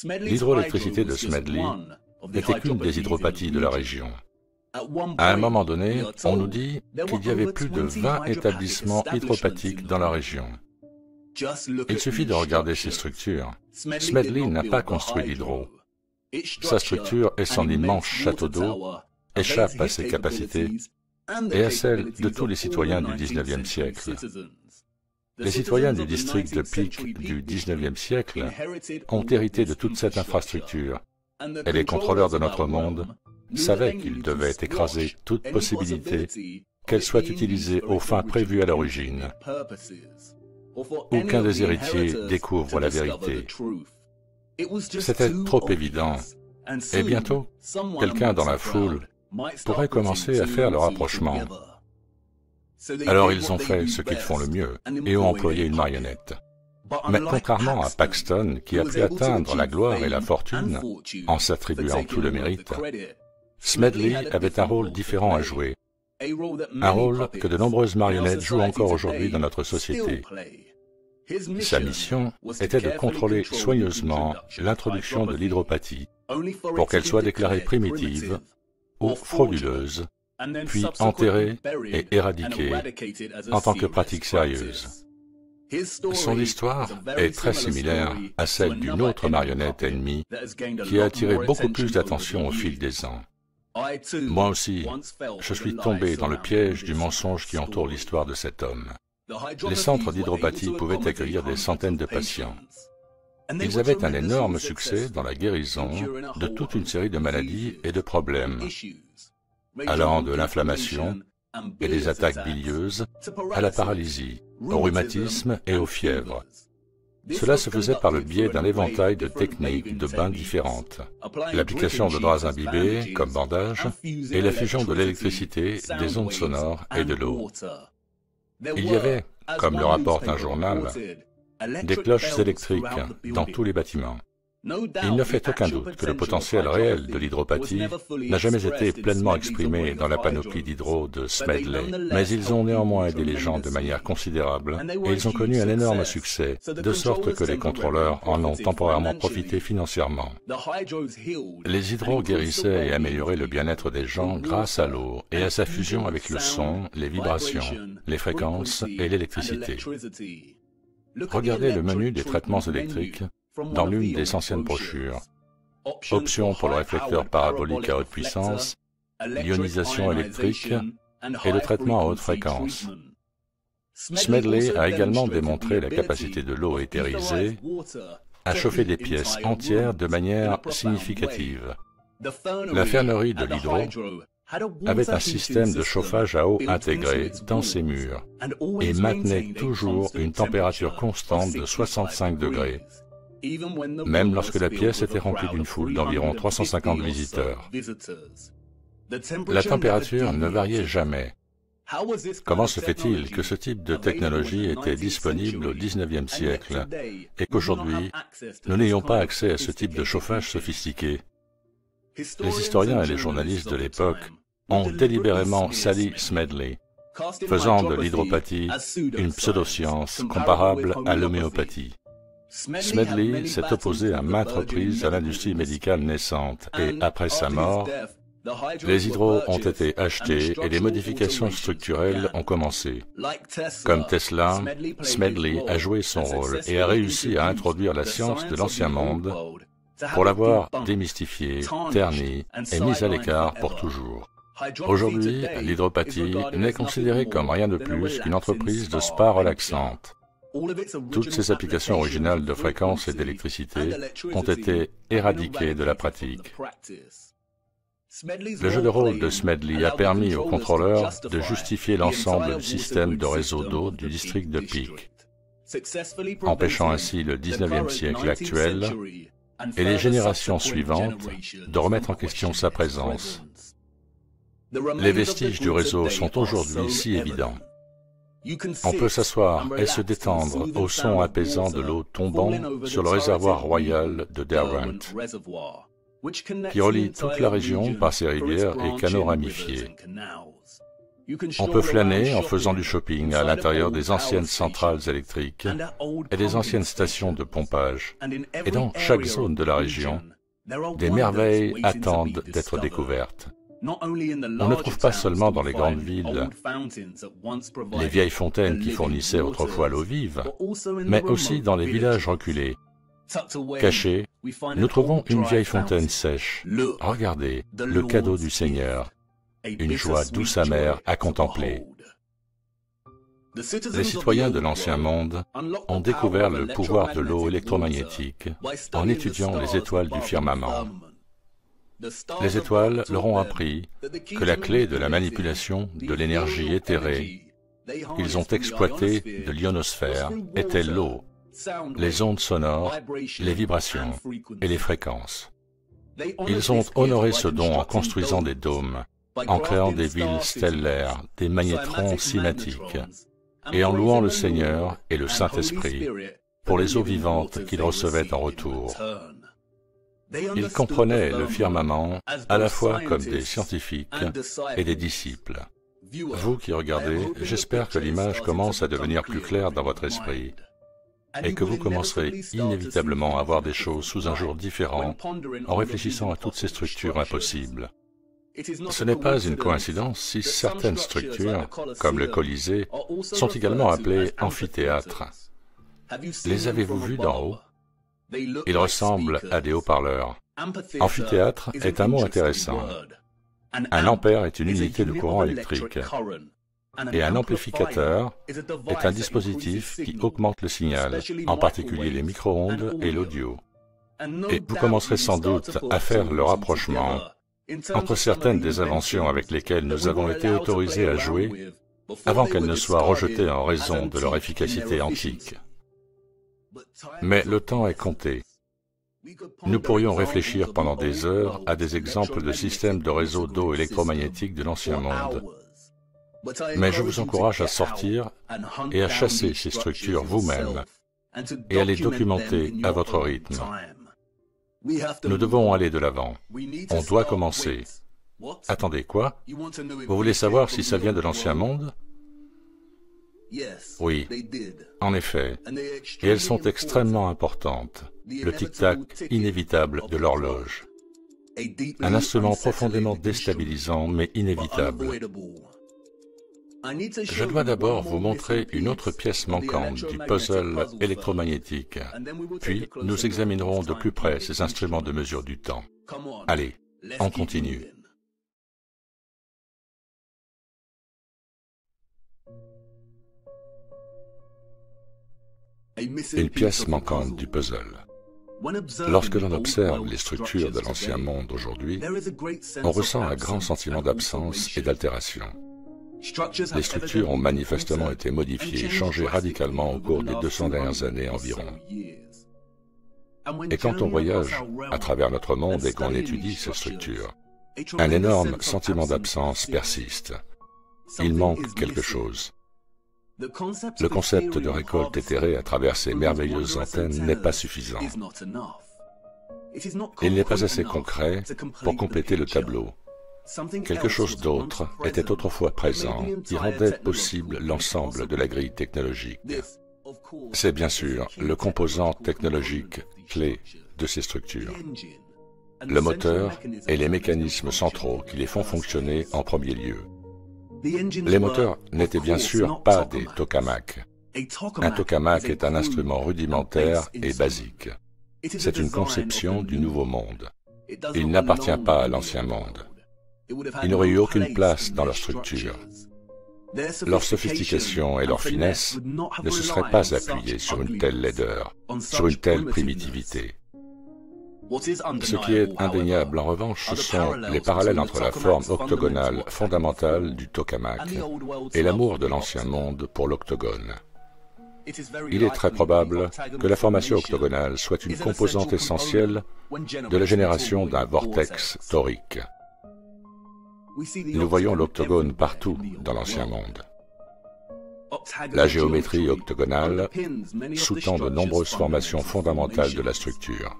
L'hydroélectricité de Smedley n'était qu'une des hydropathies de la région. À un moment donné, on nous dit qu'il y avait plus de 20 établissements hydropathiques dans la région. Il suffit de regarder ces structures. Smedley n'a pas construit l'hydro. Sa structure et son immense château d'eau échappent à ses capacités et à celles de tous les citoyens du XIXe siècle. Les citoyens du district de Peak du XIXe siècle ont hérité de toute cette infrastructure, et les contrôleurs de notre monde savaient qu'ils devaient écraser toute possibilité qu'elle soit utilisée aux fins prévues à l'origine, ou qu'un des héritiers découvre la vérité. C'était trop évident, et bientôt, quelqu'un dans la foule pourrait commencer à faire le rapprochement. Alors ils ont fait ce qu'ils font le mieux, et ont employé une marionnette. Mais contrairement à Paxton, qui a pu atteindre la gloire et la fortune en s'attribuant tout le mérite, Smedley avait un rôle différent à jouer, un rôle que de nombreuses marionnettes jouent encore aujourd'hui dans notre société. Sa mission était de contrôler soigneusement l'introduction de l'hydropathie pour qu'elle soit déclarée primitive ou frauduleuse, puis enterrée et éradiquée en tant que pratique sérieuse. Son histoire est très similaire à celle d'une autre marionnette ennemie qui a attiré beaucoup plus d'attention au fil des ans. Moi aussi, je suis tombé dans le piège du mensonge qui entoure l'histoire de cet homme. Les centres d'hydropathie pouvaient accueillir des centaines de patients. Ils avaient un énorme succès dans la guérison de toute une série de maladies et de problèmes, allant de l'inflammation et des attaques bilieuses à la paralysie, au rhumatoïsme et aux fièvres. Cela se faisait par le biais d'un éventail de techniques de bains différentes, l'application de draps imbibés comme bandage et la fusion de l'électricité, des ondes sonores et de l'eau. Il y avait, comme le rapporte un journal, des cloches électriques dans tous les bâtiments. Il ne fait aucun doute que le potentiel réel de l'hydropathie n'a jamais été pleinement exprimé dans la panoplie d'hydro de Smedley, mais ils ont néanmoins aidé les gens de manière considérable et ils ont connu un énorme succès, de sorte que les contrôleurs en ont temporairement profité financièrement. Les hydros guérissaient et amélioraient le bien-être des gens grâce à l'eau et à sa fusion avec le son, les vibrations, les fréquences et l'électricité. Regardez le menu des traitements électriques dans l'une des anciennes brochures. Options pour le réflecteur parabolique à haute puissance, l'ionisation électrique et le traitement à haute fréquence. Smedley a également démontré la capacité de l'eau éthérisée à chauffer des pièces entières de manière significative. La fernerie de l'hydro avait un système de chauffage à eau intégré dans ses murs et maintenait toujours une température constante de 65 degrés, même lorsque la pièce était remplie d'une foule d'environ 350 visiteurs. La température ne variait jamais. Comment se fait-il que ce type de technologie était disponible au XIXe siècle et qu'aujourd'hui, nous n'ayons pas accès à ce type de chauffage sophistiqué? Les historiens et les journalistes de l'époque ont délibérément sali Smedley, faisant de l'hydropathie une pseudoscience comparable à l'homéopathie. Smedley s'est opposé à maintes reprises à l'industrie médicale naissante et, après sa mort, les hydros ont été achetés et les modifications structurelles ont commencé. Comme Tesla, Smedley a joué son rôle et a réussi à introduire la science de l'ancien monde pour l'avoir démystifiée, ternie et mise à l'écart pour toujours. Aujourd'hui, l'hydropathie n'est considérée comme rien de plus qu'une entreprise de spa relaxante. Toutes ces applications originales de fréquence et d'électricité ont été éradiquées de la pratique. Le jeu de rôle de Smedley a permis aux contrôleurs de justifier l'ensemble du système de réseau d'eau du district de Peak, empêchant ainsi le 19e siècle actuel et les générations suivantes de remettre en question sa présence. Les vestiges du réseau sont aujourd'hui si évidents. On peut s'asseoir et se détendre au son apaisant de l'eau tombant sur le réservoir royal de Derwent, qui relie toute la région par ses rivières et canaux ramifiés. On peut flâner en faisant du shopping à l'intérieur des anciennes centrales électriques et des anciennes stations de pompage. Et dans chaque zone de la région, des merveilles attendent d'être découvertes. On ne trouve pas seulement dans les grandes villes les vieilles fontaines qui fournissaient autrefois l'eau vive, mais aussi dans les villages reculés. Cachés, nous trouvons une vieille fontaine sèche. Regardez, le cadeau du Seigneur, une joie douce amère à contempler. Les citoyens de l'Ancien Monde ont découvert le pouvoir de l'eau électromagnétique en étudiant les étoiles du firmament. Les étoiles leur ont appris que la clé de la manipulation de l'énergie éthérée qu'ils ont exploitée de l'ionosphère était l'eau, les ondes sonores, les vibrations et les fréquences. Ils ont honoré ce don en construisant des dômes, en créant des villes stellaires, des magnétrons cymatiques, et en louant le Seigneur et le Saint-Esprit pour les eaux vivantes qu'ils recevaient en retour. Ils comprenaient le firmament à la fois comme des scientifiques et des disciples. Vous qui regardez, j'espère que l'image commence à devenir plus claire dans votre esprit et que vous commencerez inévitablement à voir des choses sous un jour différent en réfléchissant à toutes ces structures impossibles. Ce n'est pas une coïncidence si certaines structures, comme le Colisée, sont également appelées amphithéâtres. Les avez-vous vus d'en haut? Ils ressemblent à des haut-parleurs. Amphithéâtre est un mot intéressant. Un ampère est une unité de courant électrique. Et un amplificateur est un dispositif qui augmente le signal, en particulier les micro-ondes et l'audio. Et vous commencerez sans doute à faire le rapprochement entre certaines des inventions avec lesquelles nous avons été autorisés à jouer avant qu'elles ne soient rejetées en raison de leur efficacité antique. Mais le temps est compté. Nous pourrions réfléchir pendant des heures à des exemples de systèmes de réseaux d'eau électromagnétique de l'Ancien Monde. Mais je vous encourage à sortir et à chasser ces structures vous-même et à les documenter à votre rythme. Nous devons aller de l'avant. On doit commencer. Attendez, quoi? Vous voulez savoir si ça vient de l'Ancien Monde? Oui, en effet, et elles sont extrêmement importantes. Le tic-tac inévitable de l'horloge. Un instrument profondément déstabilisant mais inévitable. Je dois d'abord vous montrer une autre pièce manquante du puzzle électromagnétique, puis nous examinerons de plus près ces instruments de mesure du temps. Allez, on continue. Une pièce manquante du puzzle. Lorsque l'on observe les structures de l'Ancien Monde aujourd'hui, on ressent un grand sentiment d'absence et d'altération. Les structures ont manifestement été modifiées et changées radicalement au cours des 200 dernières années environ. Et quand on voyage à travers notre monde et qu'on étudie ces structures, un énorme sentiment d'absence persiste. Il manque quelque chose. Le concept de récolte éthérée à travers ces merveilleuses antennes n'est pas suffisant. Il n'est pas assez concret pour compléter le tableau. Quelque chose d'autre était autrefois présent qui rendait possible l'ensemble de la grille technologique. C'est bien sûr le composant technologique clé de ces structures. Le moteur et les mécanismes centraux qui les font fonctionner en premier lieu. Les moteurs n'étaient bien sûr pas des tokamaks. Un tokamak est un instrument rudimentaire et basique. C'est une conception du nouveau monde. Il n'appartient pas à l'ancien monde. Il n'aurait eu aucune place dans leur structure. Leur sophistication et leur finesse ne se seraient pas appuyées sur une telle laideur, sur une telle primitivité. Ce qui est indéniable en revanche, ce sont les parallèles entre la forme octogonale fondamentale du tokamak et l'amour de l'ancien monde pour l'octogone. Il est très probable que la formation octogonale soit une composante essentielle de la génération d'un vortex torique. Nous voyons l'octogone partout dans l'ancien monde. La géométrie octogonale sous-tend de nombreuses formations fondamentales de la structure.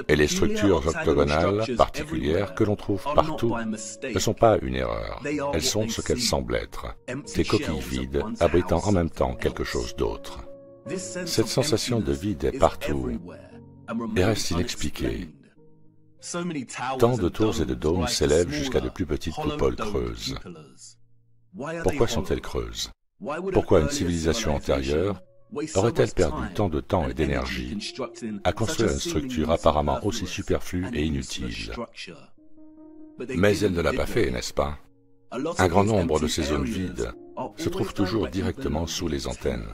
Et les structures octogonales particulières que l'on trouve partout ne sont pas une erreur. Elles sont ce qu'elles semblent être, des coquilles vides abritant en même temps quelque chose d'autre. Cette sensation de vide est partout et reste inexpliquée. Tant de tours et de dômes s'élèvent jusqu'à de plus petites coupoles creuses. Pourquoi sont-elles creuses? Pourquoi une civilisation antérieure aurait-elle perdu tant de temps et d'énergie à construire une structure apparemment aussi superflue et inutile? Mais elle ne l'a pas fait, n'est-ce pas? Un grand nombre de ces zones vides se trouvent toujours directement sous les antennes.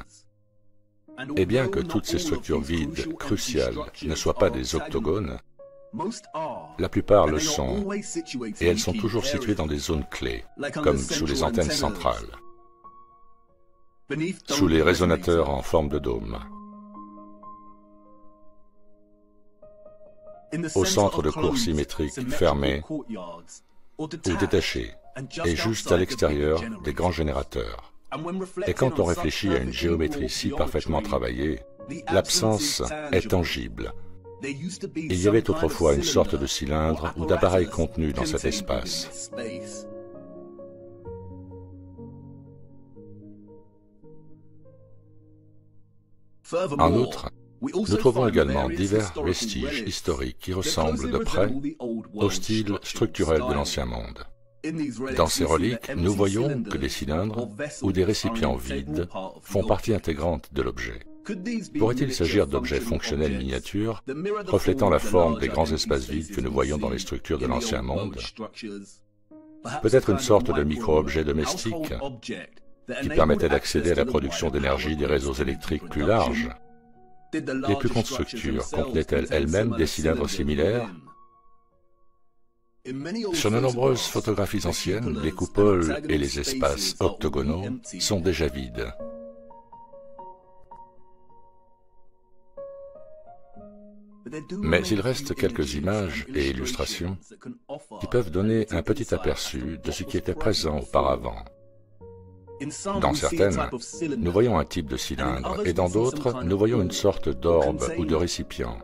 Et bien que toutes ces structures vides, cruciales, ne soient pas des octogones, la plupart le sont, et elles sont toujours situées dans des zones clés, comme sous les antennes centrales, sous les résonateurs en forme de dôme, au centre de cours symétriques fermés ou détachés, et juste à l'extérieur des grands générateurs. Et quand on réfléchit à une géométrie si parfaitement travaillée, l'absence est tangible. Il y avait autrefois une sorte de cylindre ou d'appareil contenu dans cet espace. En outre, nous trouvons également divers vestiges historiques qui ressemblent de près au style structurel de l'Ancien Monde. Dans ces reliques, nous voyons que des cylindres ou des récipients vides font partie intégrante de l'objet. Pourrait-il s'agir d'objets fonctionnels miniatures, reflétant la forme des grands espaces vides que nous voyons dans les structures de l'Ancien Monde? Peut-être une sorte de micro-objet domestique qui permettait d'accéder à la production d'énergie des réseaux électriques plus larges? Les plus grandes structures contenaient-elles elles-mêmes des cylindres similaires? Sur de nombreuses photographies anciennes, les coupoles et les espaces octogonaux sont déjà vides. Mais il reste quelques images et illustrations qui peuvent donner un petit aperçu de ce qui était présent auparavant. Dans certaines, nous voyons un type de cylindre, et dans d'autres, nous voyons une sorte d'orbe ou de récipient.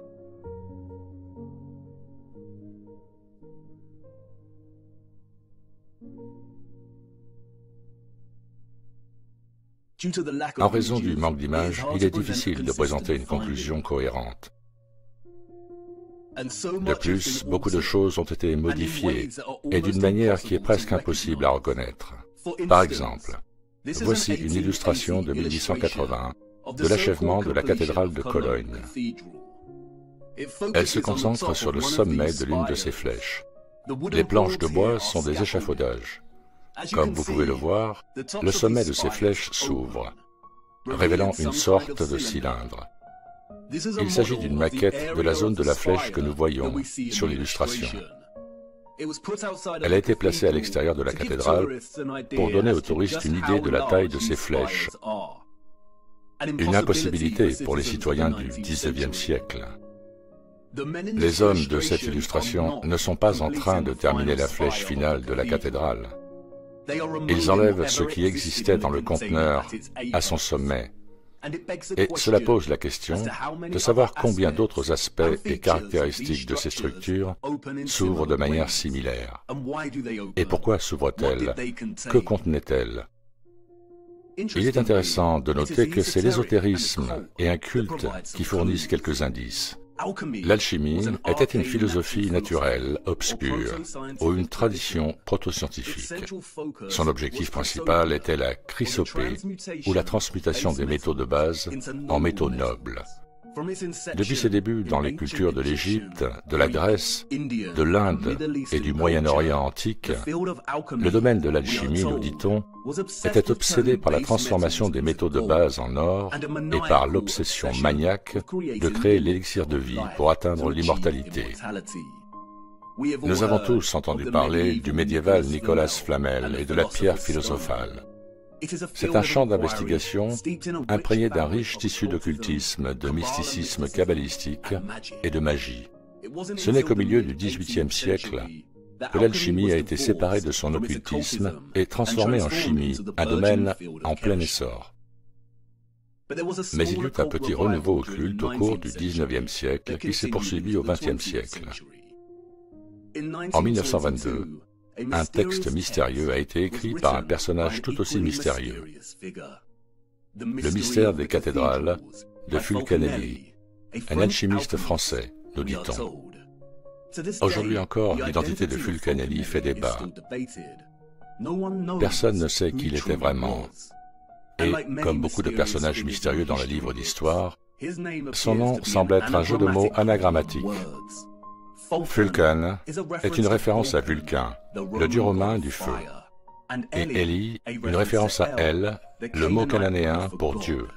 En raison du manque d'images, il est difficile de présenter une conclusion cohérente. De plus, beaucoup de choses ont été modifiées, et d'une manière qui est presque impossible à reconnaître. Par exemple, voici une illustration de 1880 de l'achèvement de la cathédrale de Cologne. Elle se concentre sur le sommet de l'une de ces flèches. Les planches de bois sont des échafaudages. Comme vous pouvez le voir, le sommet de ces flèches s'ouvre, révélant une sorte de cylindre. Il s'agit d'une maquette de la zone de la flèche que nous voyons sur l'illustration. Elle a été placée à l'extérieur de la cathédrale pour donner aux touristes une idée de la taille de ces flèches. Une impossibilité pour les citoyens du XIXe siècle. Les hommes de cette illustration ne sont pas en train de terminer la flèche finale de la cathédrale. Ils enlèvent ce qui existait dans le conteneur à son sommet. Et cela pose la question de savoir combien d'autres aspects et caractéristiques de ces structures s'ouvrent de manière similaire. Et pourquoi s'ouvrent-elles? Que contenaient-elles? Il est intéressant de noter que c'est l'ésotérisme et un culte qui fournissent quelques indices. L'alchimie était une philosophie naturelle, obscure, ou une tradition proto-scientifique. Son objectif principal était la chrysopée, ou la transmutation des métaux de base en métaux nobles. Depuis ses débuts dans les cultures de l'Égypte, de la Grèce, de l'Inde et du Moyen-Orient antique, le domaine de l'alchimie, nous dit-on, était obsédé par la transformation des métaux de base en or et par l'obsession maniaque de créer l'élixir de vie pour atteindre l'immortalité. Nous avons tous entendu parler du médiéval Nicolas Flamel et de la pierre philosophale. C'est un champ d'investigation imprégné d'un riche tissu d'occultisme, de mysticisme kabbalistique et de magie. Ce n'est qu'au milieu du XVIIIe siècle que l'alchimie a été séparée de son occultisme et transformée en chimie, un domaine en plein essor. Mais il y eut un petit renouveau occulte au cours du XIXe siècle qui s'est poursuivi au XXe siècle. En 1922, un texte mystérieux a été écrit par un personnage tout aussi mystérieux. Le mystère des cathédrales de Fulcanelli, un alchimiste français, nous dit-on. Aujourd'hui encore, l'identité de Fulcanelli fait débat. Personne ne sait qui il était vraiment. Et, comme beaucoup de personnages mystérieux dans les livres d'histoire, son nom semble être un jeu de mots anagrammatique. Fulcan est une référence à Vulcain, le dieu romain du feu, et Eli, une référence à El, le mot cananéen pour Dieu.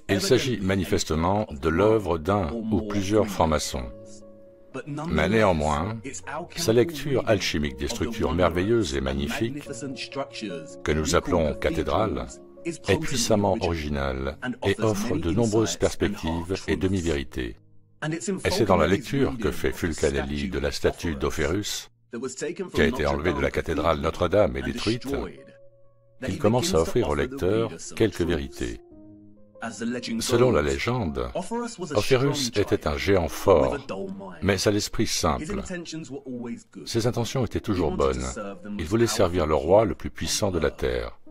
Il s'agit manifestement de l'œuvre d'un ou plusieurs francs-maçons. Mais néanmoins, sa lecture alchimique des structures merveilleuses et magnifiques, que nous appelons cathédrales, est puissamment originale et offre de nombreuses perspectives et demi-vérités. Et c'est dans la lecture que fait Fulcanelli de la statue d'Ophérus, qui a été enlevée de la cathédrale Notre-Dame et détruite, qu'il commence à offrir au lecteur quelques vérités. Selon la légende, Ophérus était un géant fort, mais à l'esprit simple. Ses intentions étaient toujours bonnes. Il voulait servir le roi le plus puissant de la terre.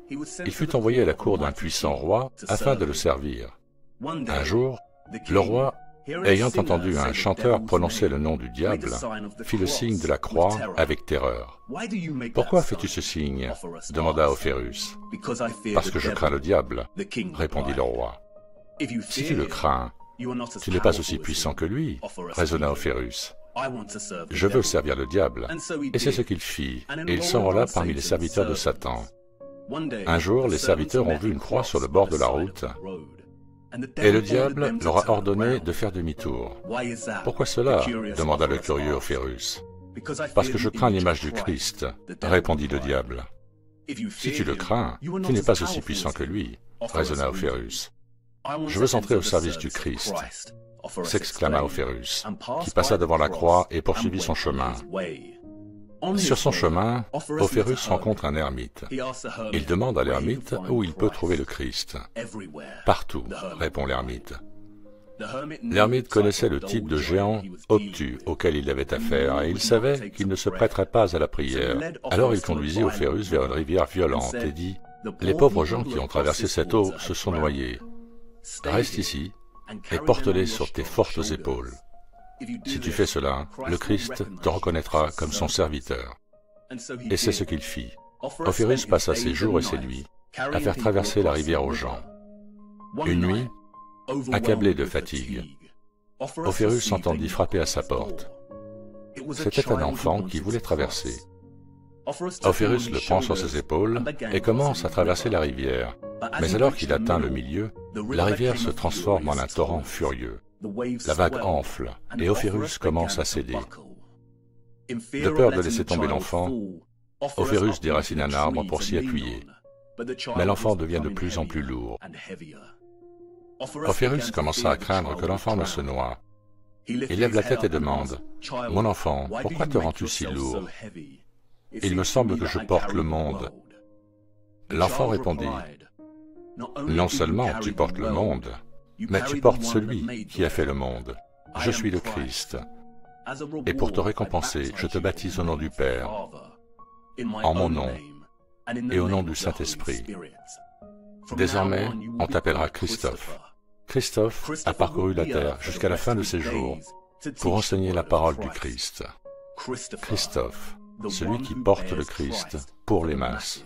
Il fut envoyé à la cour d'un puissant roi afin de le servir. Un jour, le roi, ayant entendu un chanteur prononcer le nom du diable, fit le signe de la croix avec terreur. « Pourquoi fais-tu ce signe » demanda Ophérus. « Parce que je crains le diable, » répondit le roi. « Si tu le crains, tu n'es pas aussi puissant que lui, » raisonna Ophérus. « Je veux servir le diable. » Et c'est ce qu'il fit, et il s'enrôla parmi les serviteurs de Satan. Un jour, les serviteurs ont vu une croix sur le bord de la route, et le diable leur a ordonné de faire demi-tour. « Pourquoi cela » demanda le curieux Ophérus. « Parce que je crains l'image du Christ, » répondit le diable. « Si tu le crains, tu n'es pas aussi puissant que lui, » raisonna Ophérus. « Je veux entrer au service du Christ, » s'exclama Ophérus, qui passa devant la croix et poursuivit son chemin. Sur son chemin, Ophérus rencontre un ermite. Il demande à l'ermite où il peut trouver le Christ. « Partout » répond l'ermite. L'ermite connaissait le type de géant obtus auquel il avait affaire, et il savait qu'il ne se prêterait pas à la prière. Alors il conduisit Ophérus vers une rivière violente et dit « Les pauvres gens qui ont traversé cette eau se sont noyés. Reste ici et porte-les sur tes fortes épaules. Si tu fais cela, le Christ te reconnaîtra comme son serviteur. » Et c'est ce qu'il fit. Ophérus passa ses jours et ses nuits à faire traverser la rivière aux gens. Une nuit, accablé de fatigue, Ophérus entendit frapper à sa porte. C'était un enfant qui voulait traverser. Ophérus le prend sur ses épaules et commence à traverser la rivière. Mais alors qu'il atteint le milieu, la rivière se transforme en un torrent furieux. La vague enfle et Ophérus commence à céder. De peur de laisser tomber l'enfant, Ophérus déracine un arbre pour s'y appuyer. Mais l'enfant devient de plus en plus lourd. Ophérus commença à craindre que l'enfant ne se noie. Il lève la tête et demande « Mon enfant, pourquoi te rends-tu si lourd ? Il me semble que je porte le monde. » L'enfant répondit « Non seulement tu portes le monde, mais tu portes celui qui a fait le monde. Je suis le Christ. Et pour te récompenser, je te baptise au nom du Père, en mon nom, et au nom du Saint-Esprit. » Désormais, on t'appellera Christophe. Christophe a parcouru la terre jusqu'à la fin de ses jours pour enseigner la parole du Christ. Christophe, celui qui porte le Christ pour les masses.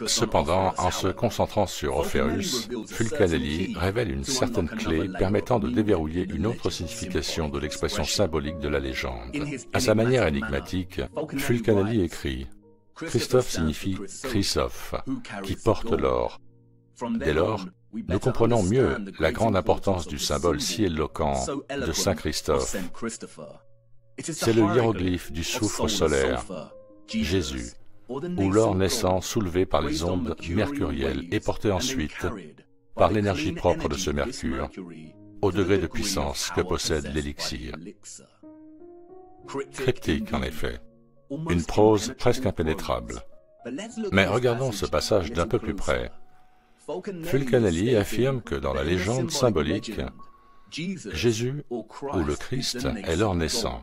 Cependant, en se concentrant sur Opherus, Fulcanelli révèle une certaine clé permettant de déverrouiller une autre signification de l'expression symbolique de la légende. À sa manière énigmatique, Fulcanelli écrit « Christophe signifie Chrysophe, qui porte l'or ». Dès lors, nous comprenons mieux la grande importance du symbole si éloquent de Saint Christophe. C'est le hiéroglyphe du soufre solaire, Jésus, ou l'or naissant soulevé par les ondes mercurielles et porté ensuite par l'énergie propre de ce mercure, au degré de puissance que possède l'élixir. Cryptique, en effet, une prose presque impénétrable. Mais regardons ce passage d'un peu plus près. Fulcanelli affirme que dans la légende symbolique, Jésus, ou le Christ, est l'or naissant.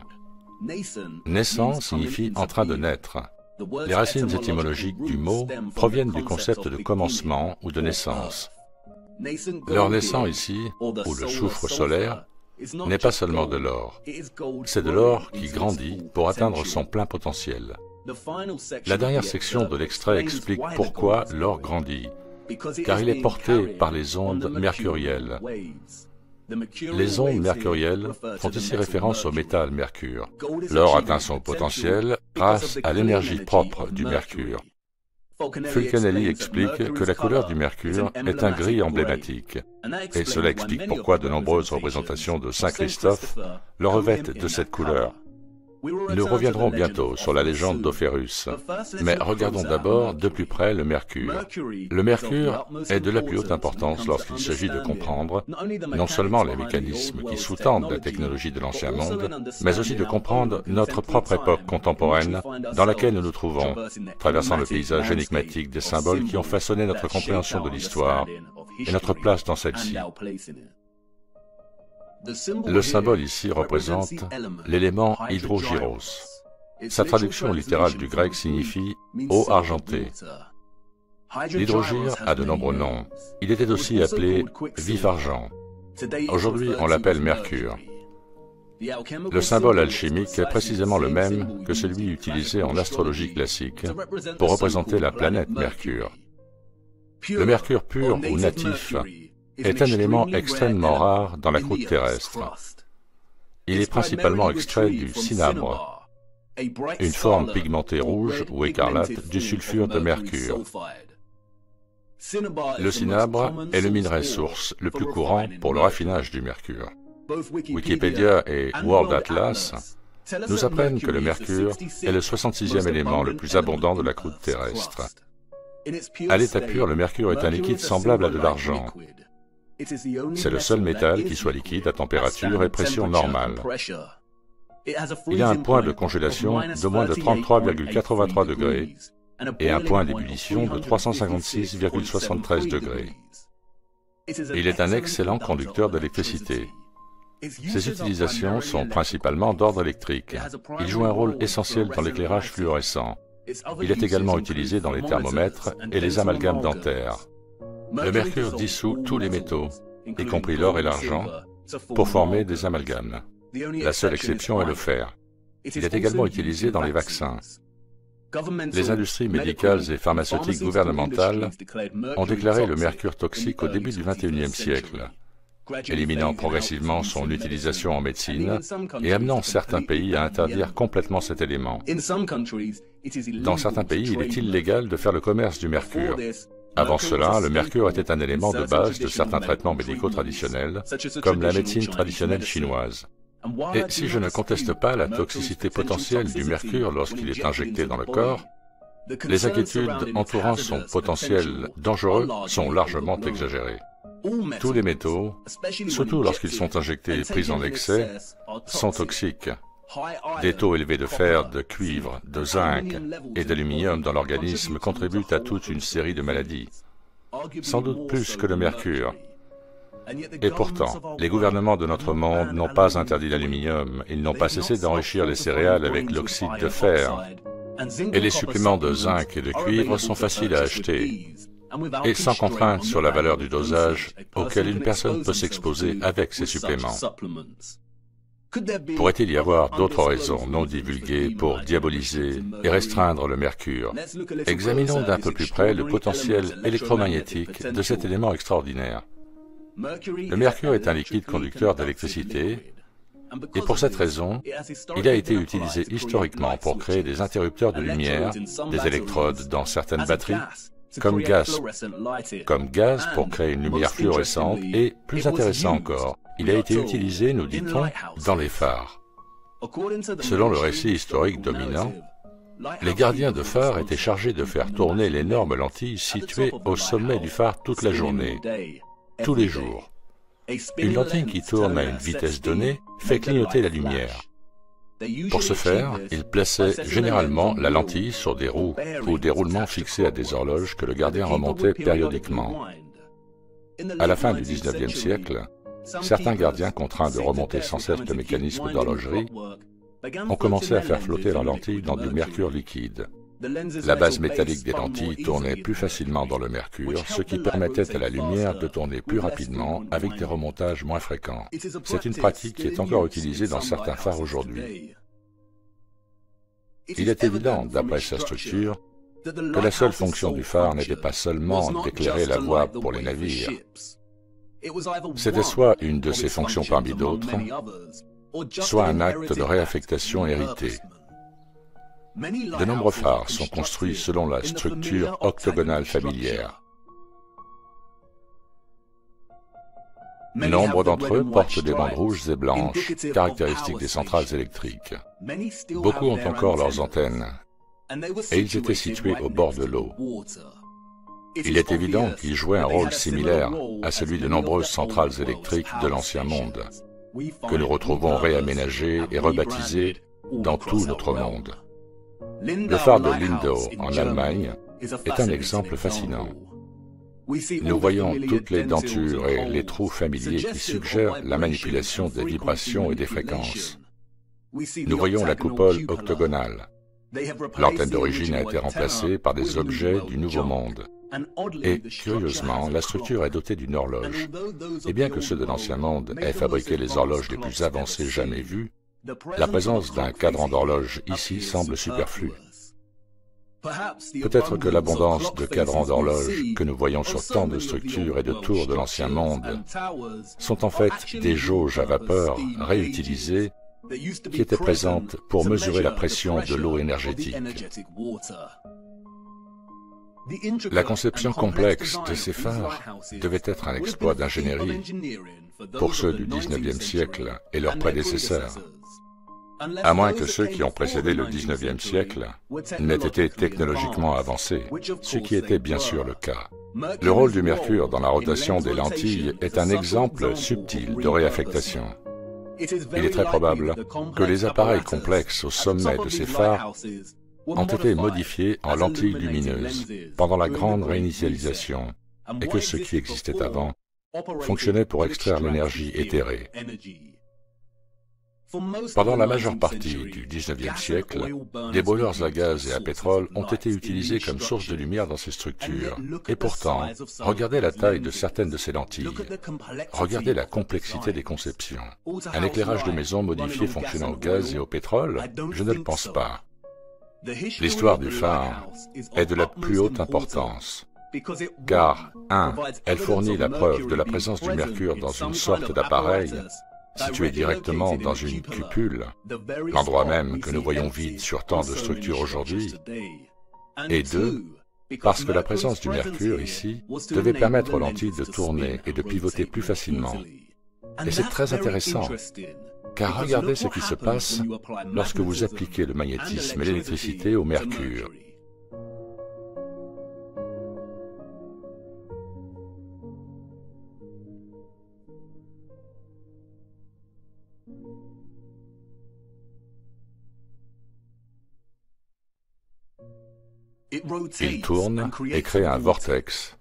Naissant signifie en train de naître. Les racines étymologiques du mot proviennent du concept de commencement ou de naissance. L'or naissant ici, ou le soufre solaire, n'est pas seulement de l'or. C'est de l'or qui grandit pour atteindre son plein potentiel. La dernière section de l'extrait explique pourquoi l'or grandit, car il est porté par les ondes mercurielles. Les ondes mercurielles font ici référence au métal mercure. L'or atteint son potentiel grâce à l'énergie propre du mercure. Fulcanelli explique que la couleur du mercure est un gris emblématique, et cela explique pourquoi de nombreuses représentations de Saint Christophe le revêtent de cette couleur. Nous reviendrons bientôt sur la légende d'Opherus, mais regardons d'abord de plus près le mercure. Le mercure est de la plus haute importance lorsqu'il s'agit de comprendre non seulement les mécanismes qui sous-tendent la technologie de l'Ancien Monde, mais aussi de comprendre notre propre époque contemporaine dans laquelle nous nous trouvons, traversant le paysage énigmatique des symboles qui ont façonné notre compréhension de l'histoire et notre place dans celle-ci. Le symbole ici représente l'élément hydrogyros. Sa traduction littérale du grec signifie « eau argentée ». L'hydrogyre a de nombreux noms. Il était aussi appelé « vif argent ». Aujourd'hui, on l'appelle mercure. Le symbole alchimique est précisément le même que celui utilisé en astrologie classique pour représenter la planète Mercure. Le mercure pur ou natif est un élément extrêmement rare dans la croûte terrestre. Il est principalement extrait du cinabre, une forme pigmentée rouge ou écarlate du sulfure de mercure. Le cinabre est le minerai source le plus courant pour le raffinage du mercure. Wikipédia et World Atlas nous apprennent que le mercure est le 66e élément le plus abondant de la croûte terrestre. À l'état pur, le mercure est un liquide semblable à de l'argent. C'est le seul métal qui soit liquide à température et pression normale. Il a un point de congélation de moins de 33,83 degrés et un point d'ébullition de 356,73 degrés. Il est un excellent conducteur d'électricité. Ses utilisations sont principalement d'ordre électrique. Il joue un rôle essentiel dans l'éclairage fluorescent. Il est également utilisé dans les thermomètres et les amalgames dentaires. Le mercure dissout tous les métaux, y compris l'or et l'argent, pour former des amalgames. La seule exception est le fer. Il est également utilisé dans les vaccins. Les industries médicales et pharmaceutiques gouvernementales ont déclaré le mercure toxique au début du XXIe siècle, éliminant progressivement son utilisation en médecine et amenant certains pays à interdire complètement cet élément. Dans certains pays, il est illégal de faire le commerce du mercure. Avant cela, le mercure était un élément de base de certains traitements médicaux traditionnels, comme la médecine traditionnelle chinoise. Et si je ne conteste pas la toxicité potentielle du mercure lorsqu'il est injecté dans le corps, les inquiétudes entourant son potentiel dangereux sont largement exagérées. Tous les métaux, surtout lorsqu'ils sont injectés et pris en excès, sont toxiques. Des taux élevés de fer, de cuivre, de zinc et d'aluminium dans l'organisme contribuent à toute une série de maladies, sans doute plus que le mercure. Et pourtant, les gouvernements de notre monde n'ont pas interdit l'aluminium, ils n'ont pas cessé d'enrichir les céréales avec l'oxyde de fer. Et les suppléments de zinc et de cuivre sont faciles à acheter. et sans contrainte sur la valeur du dosage auquel une personne peut s'exposer avec ces suppléments. Pourrait-il y avoir d'autres raisons non divulguées pour diaboliser et restreindre le mercure? Examinons d'un peu plus près le potentiel électromagnétique de cet élément extraordinaire. Le mercure est un liquide conducteur d'électricité, et pour cette raison, il a été utilisé historiquement pour créer des interrupteurs de lumière, des électrodes dans certaines batteries, comme gaz pour créer une lumière fluorescente, et, plus intéressant encore, il a été utilisé, nous dit-on, dans les phares. Selon le récit historique dominant, les gardiens de phare étaient chargés de faire tourner l'énorme lentille située au sommet du phare toute la journée, tous les jours. Une lentille qui tourne à une vitesse donnée fait clignoter la lumière. Pour ce faire, ils plaçaient généralement la lentille sur des roues ou des roulements fixés à des horloges que le gardien remontait périodiquement. À la fin du XIXe siècle, certains gardiens contraints de remonter sans cesse le mécanisme d'horlogerie ont commencé à faire flotter leurs lentilles dans du mercure liquide. La base métallique des lentilles tournait plus facilement dans le mercure, ce qui permettait à la lumière de tourner plus rapidement avec des remontages moins fréquents. C'est une pratique qui est encore utilisée dans certains phares aujourd'hui. Il est évident, d'après sa structure, que la seule fonction du phare n'était pas seulement d'éclairer la voie pour les navires. C'était soit une de ses fonctions parmi d'autres, soit un acte de réaffectation hérité. De nombreux phares sont construits selon la structure octogonale familière. Nombre d'entre eux portent des bandes rouges et blanches, caractéristiques des centrales électriques. Beaucoup ont encore leurs antennes, et ils étaient situés au bord de l'eau. Il est évident qu'ils jouaient un rôle similaire à celui de nombreuses centrales électriques de l'Ancien Monde, que nous retrouvons réaménagées et rebaptisées dans tout notre monde. Le phare de Lindau, en Allemagne, est un exemple fascinant. Nous voyons toutes les dentures et les trous familiers qui suggèrent la manipulation des vibrations et des fréquences. Nous voyons la coupole octogonale. L'antenne d'origine a été remplacée par des objets du Nouveau Monde. Et, curieusement, la structure est dotée d'une horloge. Et bien que ceux de l'Ancien Monde aient fabriqué les horloges les plus avancées jamais vues, la présence d'un cadran d'horloge ici semble superflue. Peut-être que l'abondance de cadrans d'horloge que nous voyons sur tant de structures et de tours de l'Ancien Monde sont en fait des jauges à vapeur réutilisées qui étaient présentes pour mesurer la pression de l'eau énergétique. La conception complexe de ces phares devait être un exploit d'ingénierie pour ceux du XIXe siècle et leurs prédécesseurs, à moins que ceux qui ont précédé le XIXe siècle n'aient été technologiquement avancés, ce qui était bien sûr le cas. Le rôle du mercure dans la rotation des lentilles est un exemple subtil de réaffectation. Il est très probable que les appareils complexes au sommet de ces phares ont été modifiés en lentilles lumineuses pendant la grande réinitialisation et que ce qui existait avant fonctionnait pour extraire l'énergie éthérée. Pendant la majeure partie du XIXe siècle, des brûleurs à gaz et à pétrole ont été utilisés comme source de lumière dans ces structures. Et pourtant, regardez la taille de certaines de ces lentilles. Regardez la complexité des conceptions. Un éclairage de maison modifié fonctionnant au gaz et au pétrole? Je ne le pense pas. L'histoire du phare est de la plus haute importance, car, 1. Elle fournit la preuve de la présence du mercure dans une sorte d'appareil situé directement dans une cupule, l'endroit même que nous voyons vide sur tant de structures aujourd'hui, et 2. Parce que la présence du mercure ici devait permettre aux lentilles de tourner et de pivoter plus facilement. Et c'est très intéressant, car regardez ce qui se passe lorsque vous appliquez le magnétisme et l'électricité au mercure. Il tourne et crée un vortex,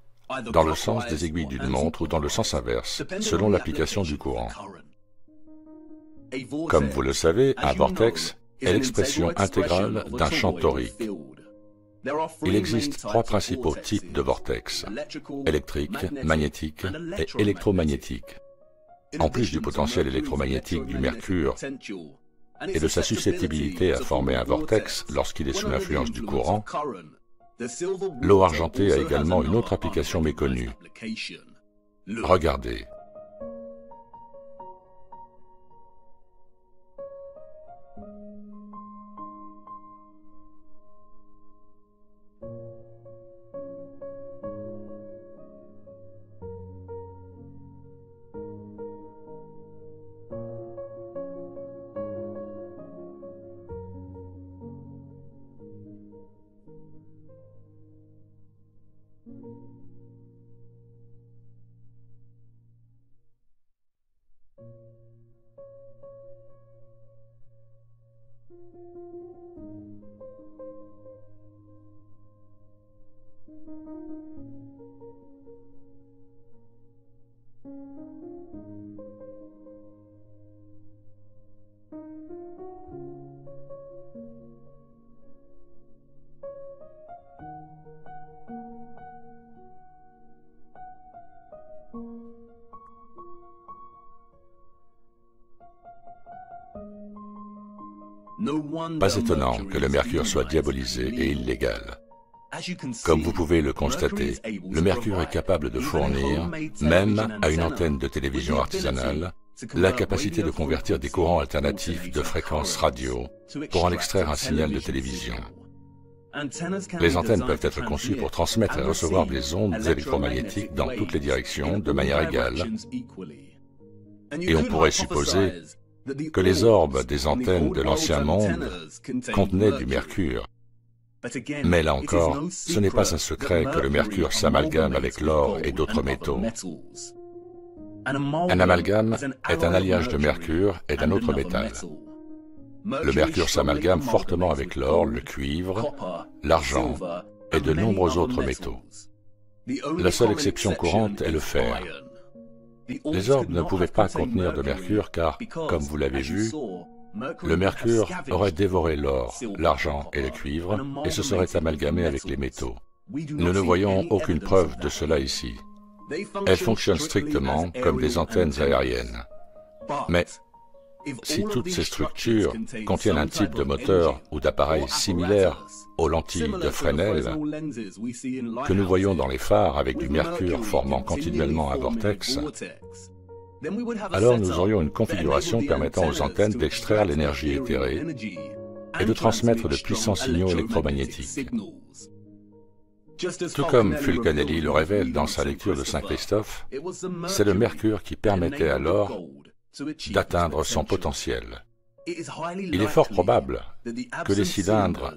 dans le sens des aiguilles d'une montre ou dans le sens inverse, selon l'application du courant. Comme vous le savez, un vortex est l'expression intégrale d'un champ torique. Il existe trois principaux types de vortex, électrique, magnétique et électromagnétique. En plus du potentiel électromagnétique du mercure et de sa susceptibilité à former un vortex lorsqu'il est sous l'influence du courant, l'eau argentée a également une autre application méconnue. Regardez. Pas étonnant que le mercure soit diabolisé et illégal. Comme vous pouvez le constater, le mercure est capable de fournir, même à une antenne de télévision artisanale, la capacité de convertir des courants alternatifs de fréquences radio pour en extraire un signal de télévision. Les antennes peuvent être conçues pour transmettre et recevoir des ondes électromagnétiques dans toutes les directions de manière égale. Et on pourrait supposer que les orbes des antennes de l'ancien monde contenaient du mercure. Mais là encore, ce n'est pas un secret que le mercure s'amalgame avec l'or et d'autres métaux. Un amalgame est un alliage de mercure et d'un autre métal. Le mercure s'amalgame fortement avec l'or, le cuivre, l'argent et de nombreux autres métaux. La seule exception courante est le fer. Les orbes ne pouvaient pas contenir de mercure car, comme vous l'avez vu, le mercure aurait dévoré l'or, l'argent et le cuivre et se serait amalgamé avec les métaux. Nous ne voyons aucune preuve de cela ici. Elles fonctionnent strictement comme des antennes aériennes. Mais si toutes ces structures contiennent un type de moteur ou d'appareil similaire aux lentilles de Fresnel que nous voyons dans les phares avec du mercure formant continuellement un vortex, alors nous aurions une configuration permettant aux antennes d'extraire l'énergie éthérée et de transmettre de puissants signaux électromagnétiques. Tout comme Fulcanelli le révèle dans sa lecture de Saint Christophe, c'est le mercure qui permettait alors d'atteindre son potentiel. Il est fort probable que les cylindres,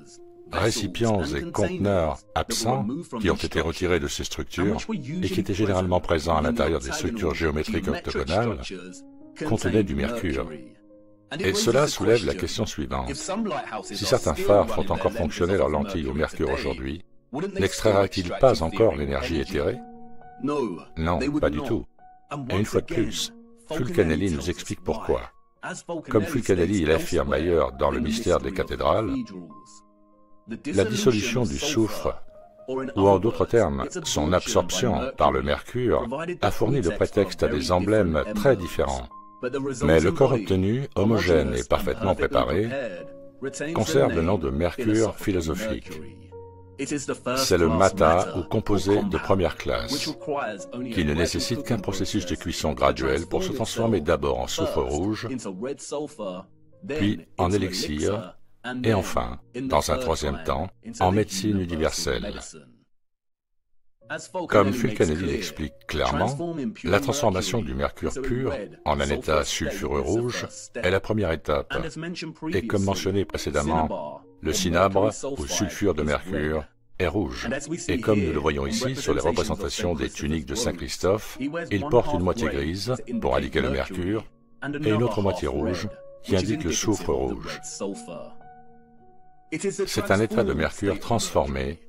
récipients et conteneurs absents qui ont été retirés de ces structures et qui étaient généralement présents à l'intérieur des structures géométriques octogonales contenaient du mercure. Et cela soulève la question suivante. Si certains phares font encore fonctionner leurs lentilles au mercure aujourd'hui, n'extraira-t-il pas encore l'énergie éthérée? Non, pas du tout. Et une fois de plus, Fulcanelli nous explique pourquoi. Comme Fulcanelli l'affirme ailleurs dans le mystère des cathédrales, la dissolution du soufre, ou en d'autres termes, son absorption par le mercure, a fourni le prétexte à des emblèmes très différents. Mais le corps obtenu, homogène et parfaitement préparé, conserve le nom de mercure philosophique. C'est le mata ou composé de première classe, qui ne nécessite qu'un processus de cuisson graduel pour se transformer d'abord en soufre rouge, puis en élixir, et enfin, dans un troisième temps, en médecine universelle. Comme Fulcanelli l'explique clairement, la transformation du mercure pur en un état sulfureux rouge est la première étape, et comme mentionné précédemment, le cinabre ou sulfure de mercure est rouge. Et comme nous le voyons ici sur les représentations des tuniques de Saint Christophe, il porte une moitié grise pour indiquer le mercure et une autre moitié rouge qui indique le soufre rouge. C'est un état de mercure transformé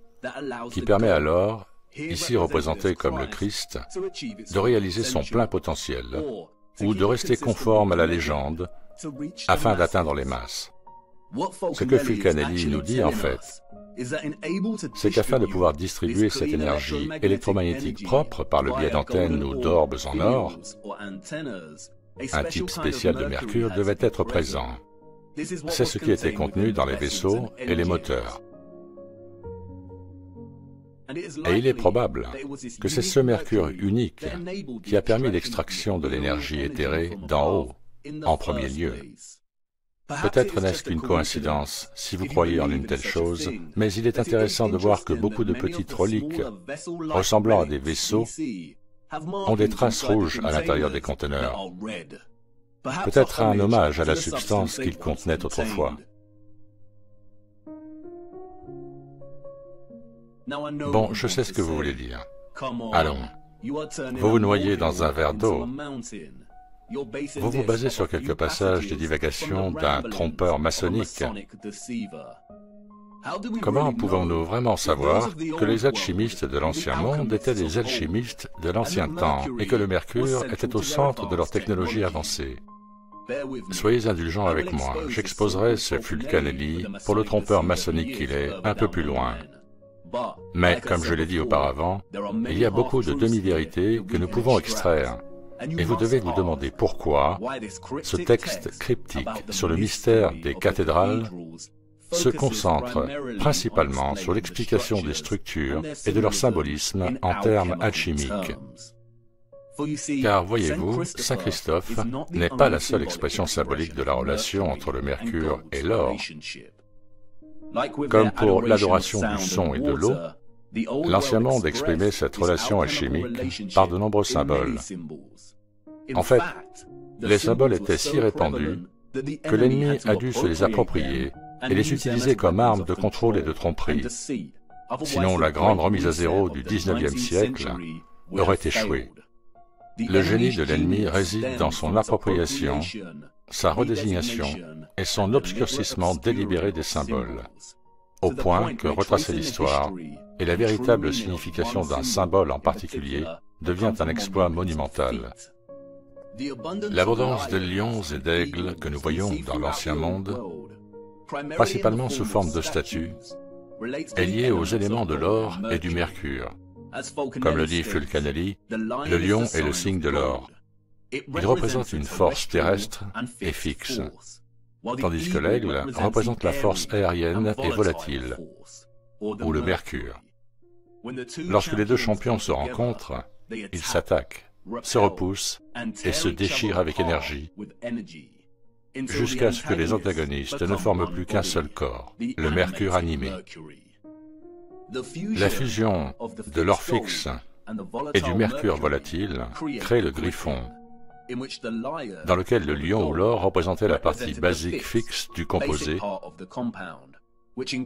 qui permet alors, ici représenté comme le Christ, de réaliser son plein potentiel ou de rester conforme à la légende afin d'atteindre les masses. Ce que Fulcanelli nous dit en fait, c'est qu'afin de pouvoir distribuer cette énergie électromagnétique propre par le biais d'antennes ou d'orbes en or, un type spécial de mercure devait être présent. C'est ce qui était contenu dans les vaisseaux et les moteurs. Et il est probable que c'est ce mercure unique qui a permis l'extraction de l'énergie éthérée d'en haut, en premier lieu. Peut-être n'est-ce qu'une coïncidence, si vous croyez en une telle chose, mais il est intéressant de voir que beaucoup de petites reliques, ressemblant à des vaisseaux, ont des traces rouges à l'intérieur des conteneurs. Peut-être un hommage à la substance qu'ils contenaient autrefois. Bon, je sais ce que vous voulez dire. Allons, vous vous noyez dans un verre d'eau. Vous vous basez sur quelques passages de divagation d'un trompeur maçonnique. Comment pouvons-nous vraiment savoir que les alchimistes de l'Ancien Monde étaient des alchimistes de l'Ancien Temps et que le mercure était au centre de leur technologie avancée? Soyez indulgents avec moi, j'exposerai ce Fulcanelli pour le trompeur maçonnique qu'il est, un peu plus loin. Mais, comme je l'ai dit auparavant, il y a beaucoup de demi-vérités que nous pouvons extraire. Et vous devez vous demander pourquoi ce texte cryptique sur le mystère des cathédrales se concentre principalement sur l'explication des structures et de leur symbolisme en termes alchimiques. Car voyez-vous, Saint Christophe n'est pas la seule expression symbolique de la relation entre le mercure et l'or. Comme pour l'adoration du son et de l'eau, l'Ancien Monde exprimait cette relation alchimique par de nombreux symboles. En fait, les symboles étaient si répandus que l'ennemi a dû se les approprier et les utiliser comme arme de contrôle et de tromperie. Sinon, la grande remise à zéro du XIXe siècle aurait échoué. Le génie de l'ennemi réside dans son appropriation, sa redésignation et son obscurcissement délibéré des symboles, au point que retracer l'histoire et la véritable signification d'un symbole en particulier devient un exploit monumental. L'abondance de lions et d'aigles que nous voyons dans l'Ancien Monde, principalement sous forme de statues, est liée aux éléments de l'or et du mercure. Comme le dit Fulcanelli, le lion est le signe de l'or. Il représente une force terrestre et fixe, tandis que l'aigle représente la force aérienne et volatile, ou le mercure. Lorsque les deux champions se rencontrent, ils s'attaquent, se repoussent et se déchirent avec énergie, jusqu'à ce que les antagonistes ne forment plus qu'un seul corps, le mercure animé. La fusion de l'or fixe et du mercure volatile crée le griffon, dans lequel le lion ou l'or représentait la partie basique fixe du composé,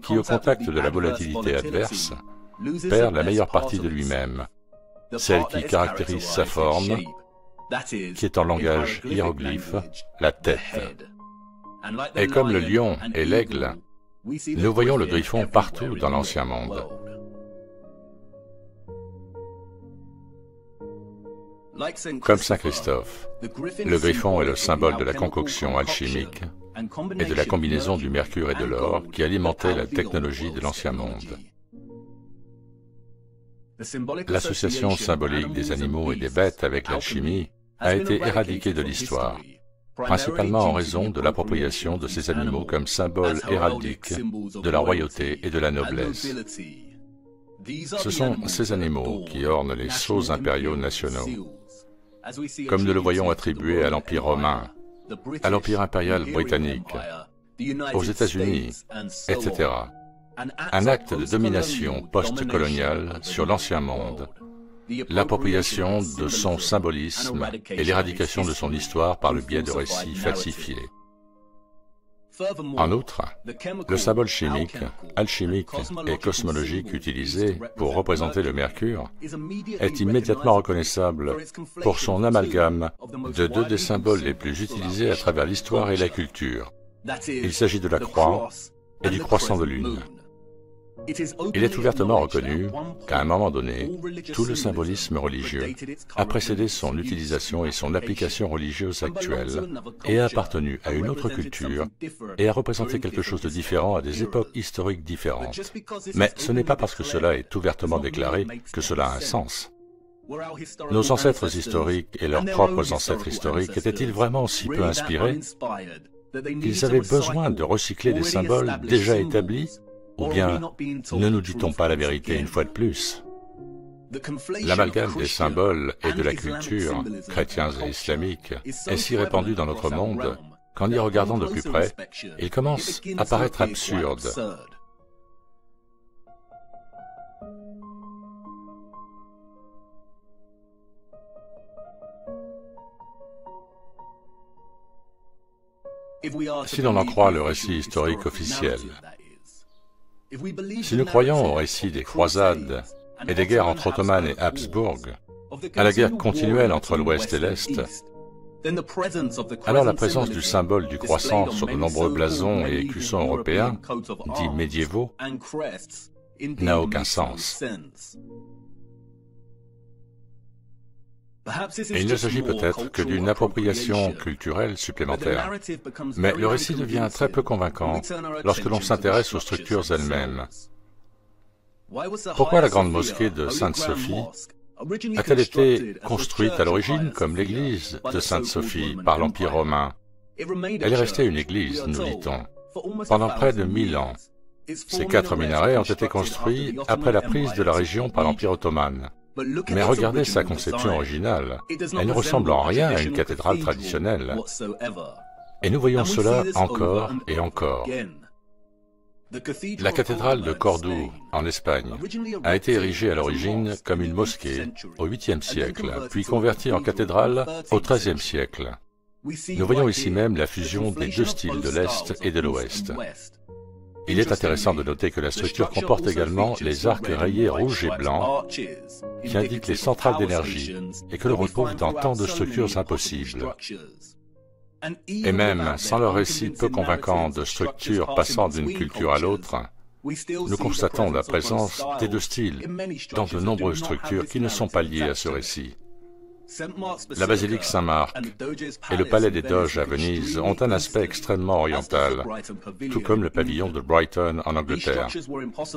qui au contact de la volatilité adverse, perd la meilleure partie de lui-même, celle qui caractérise sa forme, qui est en langage hiéroglyphe, la tête. Et comme le lion et l'aigle, nous voyons le griffon partout dans l'Ancien Monde. Comme Saint Christophe, le griffon est le symbole de la concoction alchimique et de la combinaison du mercure et de l'or qui alimentait la technologie de l'Ancien Monde. L'association symbolique des animaux et des bêtes avec l'alchimie a été éradiquée de l'histoire, principalement en raison de l'appropriation de ces animaux comme symboles héraldiques de la royauté et de la noblesse. Ce sont ces animaux qui ornent les sceaux impériaux nationaux, comme nous le voyons attribué à l'Empire romain, à l'Empire impérial britannique, aux États-Unis, etc. Un acte de domination post-coloniale sur l'Ancien Monde, l'appropriation de son symbolisme et l'éradication de son histoire par le biais de récits falsifiés. En outre, le symbole chimique, alchimique et cosmologique utilisé pour représenter le mercure est immédiatement reconnaissable pour son amalgame de deux des symboles les plus utilisés à travers l'histoire et la culture. Il s'agit de la croix et du croissant de lune. Il est ouvertement reconnu qu'à un moment donné, tout le symbolisme religieux a précédé son utilisation et son application religieuse actuelle et a appartenu à une autre culture et a représenté quelque chose de différent à des époques historiques différentes. Mais ce n'est pas parce que cela est ouvertement déclaré que cela a un sens. Nos ancêtres historiques et leurs propres ancêtres historiques étaient-ils vraiment si peu inspirés qu'ils avaient besoin de recycler des symboles déjà établis? Ou bien, ne nous dit-on pas la vérité une fois de plus? L'amalgame des symboles et de la culture, chrétiens et islamiques, est si répandu dans notre monde qu'en y regardant de plus près, il commence à paraître absurde. Si l'on en croit le récit historique officiel, si nous croyons au récit des croisades et des guerres entre Ottomans et Habsbourg, à la guerre continuelle entre l'Ouest et l'Est, alors la présence du symbole du croissant sur de nombreux blasons et écussons européens, dits médiévaux, n'a aucun sens. Et il ne s'agit peut-être que d'une appropriation culturelle supplémentaire. Mais le récit devient très peu convaincant lorsque l'on s'intéresse aux structures elles-mêmes. Pourquoi la grande mosquée de Sainte-Sophie a-t-elle été construite à l'origine comme l'église de Sainte-Sophie par l'Empire romain? Elle est restée une église, nous dit-on, pendant près de 1000 ans. Ces 4 minarets ont été construits après la prise de la région par l'Empire ottoman. Mais regardez sa conception originale, elle ne ressemble en rien à une cathédrale traditionnelle. Et nous voyons cela encore et encore. La cathédrale de Cordoue, en Espagne, a été érigée à l'origine comme une mosquée au 8e siècle, puis convertie en cathédrale au 13e siècle. Nous voyons ici même la fusion des deux styles de l'Est et de l'Ouest. Il est intéressant de noter que la structure comporte également les arcs rayés rouges et blancs qui indiquent les centrales d'énergie et que l'on retrouve dans tant de structures impossibles. Et même sans le récit peu convaincant de structures passant d'une culture à l'autre, nous constatons la présence des deux styles dans de nombreuses structures qui ne sont pas liées à ce récit. La basilique Saint-Marc et le palais des Doges à Venise ont un aspect extrêmement oriental, tout comme le pavillon de Brighton en Angleterre.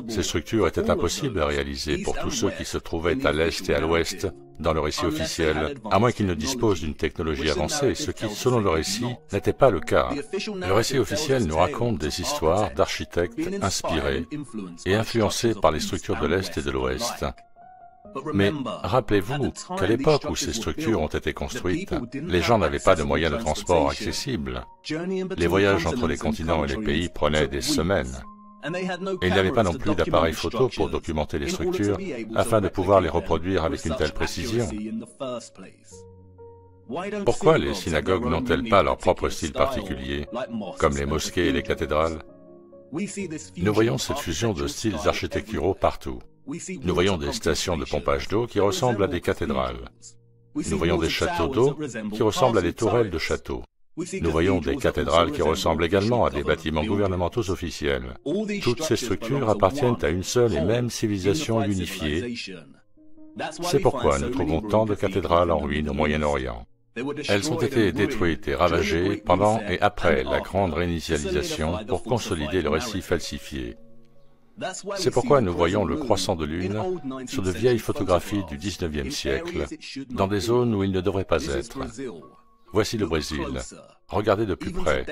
Ces structures étaient impossibles à réaliser pour tous ceux qui se trouvaient à l'est et à l'ouest dans le récit officiel, à moins qu'ils ne disposent d'une technologie avancée, ce qui, selon le récit, n'était pas le cas. Le récit officiel nous raconte des histoires d'architectes inspirés et influencés par les structures de l'est et de l'ouest. Mais rappelez-vous qu'à l'époque où ces structures ont été construites, les gens n'avaient pas de moyens de transport accessibles. Les voyages entre les continents et les pays prenaient des semaines. Et ils n'avaient pas non plus d'appareils photo pour documenter les structures afin de pouvoir les reproduire avec une telle précision. Pourquoi les synagogues n'ont-elles pas leur propre style particulier, comme les mosquées et les cathédrales? Nous voyons cette fusion de styles architecturaux partout. Nous voyons des stations de pompage d'eau qui ressemblent à des cathédrales. Nous voyons des châteaux d'eau qui ressemblent à des tourelles de châteaux. Nous voyons des cathédrales qui ressemblent également à des bâtiments gouvernementaux officiels. Toutes ces structures appartiennent à une seule et même civilisation unifiée. C'est pourquoi nous trouvons tant de cathédrales en ruine au Moyen-Orient. Elles ont été détruites et ravagées pendant et après la grande réinitialisation pour consolider le récit falsifié. C'est pourquoi nous voyons le croissant de lune sur de vieilles photographies du XIXe siècle, dans des zones où il ne devrait pas être. Voici le Brésil. Regardez de plus près.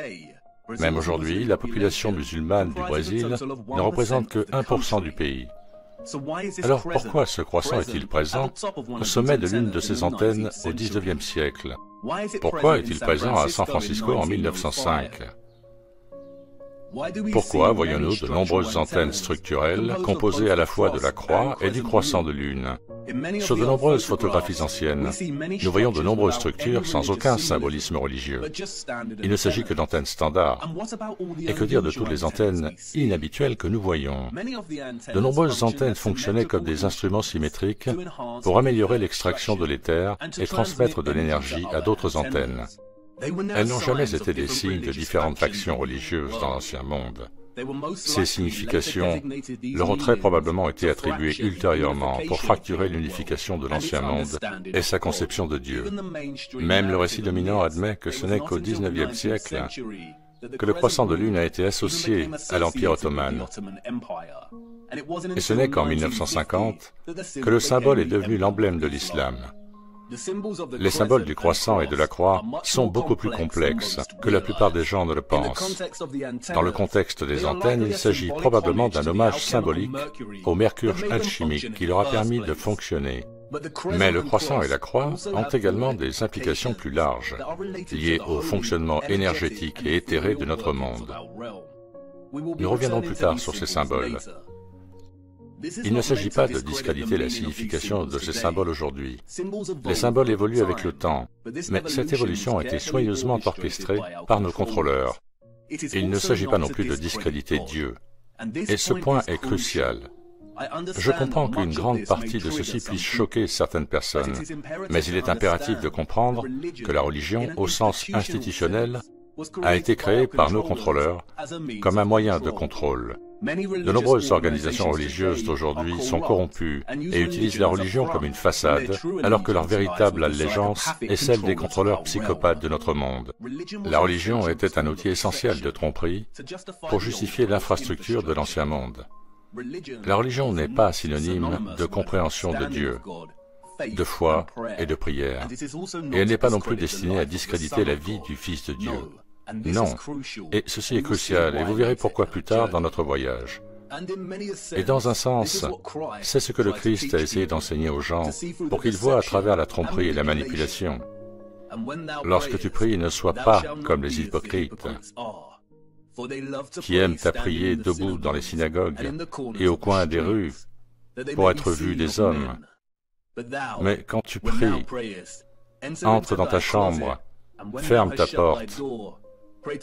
Même aujourd'hui, la population musulmane du Brésil ne représente que 1% du pays. Alors pourquoi ce croissant est-il présent au sommet de l'une de ses antennes au XIXe siècle? Pourquoi est-il présent à San Francisco en 1905? Pourquoi voyons-nous de nombreuses antennes structurelles composées à la fois de la croix et du croissant de lune? Sur de nombreuses photographies anciennes, nous voyons de nombreuses structures sans aucun symbolisme religieux. Il ne s'agit que d'antennes standards. Et que dire de toutes les antennes inhabituelles que nous voyons? De nombreuses antennes fonctionnaient comme des instruments symétriques pour améliorer l'extraction de l'éther et transmettre de l'énergie à d'autres antennes. Elles n'ont jamais été des signes de différentes factions religieuses dans l'ancien monde. Ces significations leur ont très probablement été attribuées ultérieurement pour fracturer l'unification de l'Ancien Monde et sa conception de Dieu. Même le récit dominant admet que ce n'est qu'au XIXe siècle que le croissant de lune a été associé à l'Empire ottoman. Et ce n'est qu'en 1950 que le symbole est devenu l'emblème de l'islam. Les symboles du croissant et de la croix sont beaucoup plus complexes que la plupart des gens ne le pensent. Dans le contexte des antennes, il s'agit probablement d'un hommage symbolique au mercure alchimique qui leur a permis de fonctionner. Mais le croissant et la croix ont également des implications plus larges, liées au fonctionnement énergétique et éthéré de notre monde. Nous reviendrons plus tard sur ces symboles. Il ne s'agit pas de discréditer la signification de ces symboles aujourd'hui. Les symboles évoluent avec le temps, mais cette évolution a été soigneusement orchestrée par nos contrôleurs. Il ne s'agit pas non plus de discréditer Dieu. Et ce point est crucial. Je comprends qu'une grande partie de ceci puisse choquer certaines personnes, mais il est impératif de comprendre que la religion, au sens institutionnel, a été créée par nos contrôleurs comme un moyen de contrôle. De nombreuses organisations religieuses d'aujourd'hui sont corrompues et utilisent la religion comme une façade, alors que leur véritable allégeance est celle des contrôleurs psychopathes de notre monde. La religion était un outil essentiel de tromperie pour justifier l'infrastructure de l'Ancien Monde. La religion n'est pas synonyme de compréhension de Dieu, de foi et de prière, et elle n'est pas non plus destinée à discréditer la vie du Fils de Dieu. Non, et ceci est crucial, et vous verrez pourquoi plus tard dans notre voyage. Et dans un sens, c'est ce que le Christ a essayé d'enseigner aux gens pour qu'ils voient à travers la tromperie et la manipulation. Lorsque tu pries, ne sois pas comme les hypocrites, qui aiment à prier debout dans les synagogues et au coin des rues pour être vus des hommes. Mais quand tu pries, entre dans ta chambre, ferme ta porte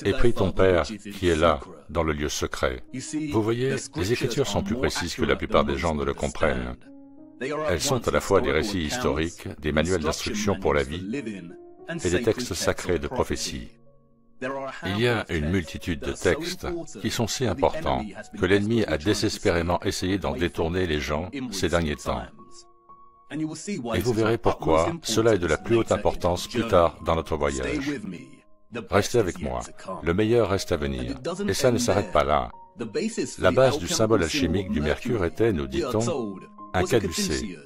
et prie ton Père qui est là, dans le lieu secret. Vous voyez, les Écritures sont plus précises que la plupart des gens ne le comprennent. Elles sont à la fois des récits historiques, des manuels d'instruction pour la vie et des textes sacrés de prophétie. Il y a une multitude de textes qui sont si importants que l'ennemi a désespérément essayé d'en détourner les gens ces derniers temps. Et vous verrez pourquoi cela est de la plus haute importance plus tard dans notre voyage. Restez avec moi, le meilleur reste à venir, et ça ne s'arrête pas là. La base du symbole alchimique du mercure était, nous dit-on, un caducée.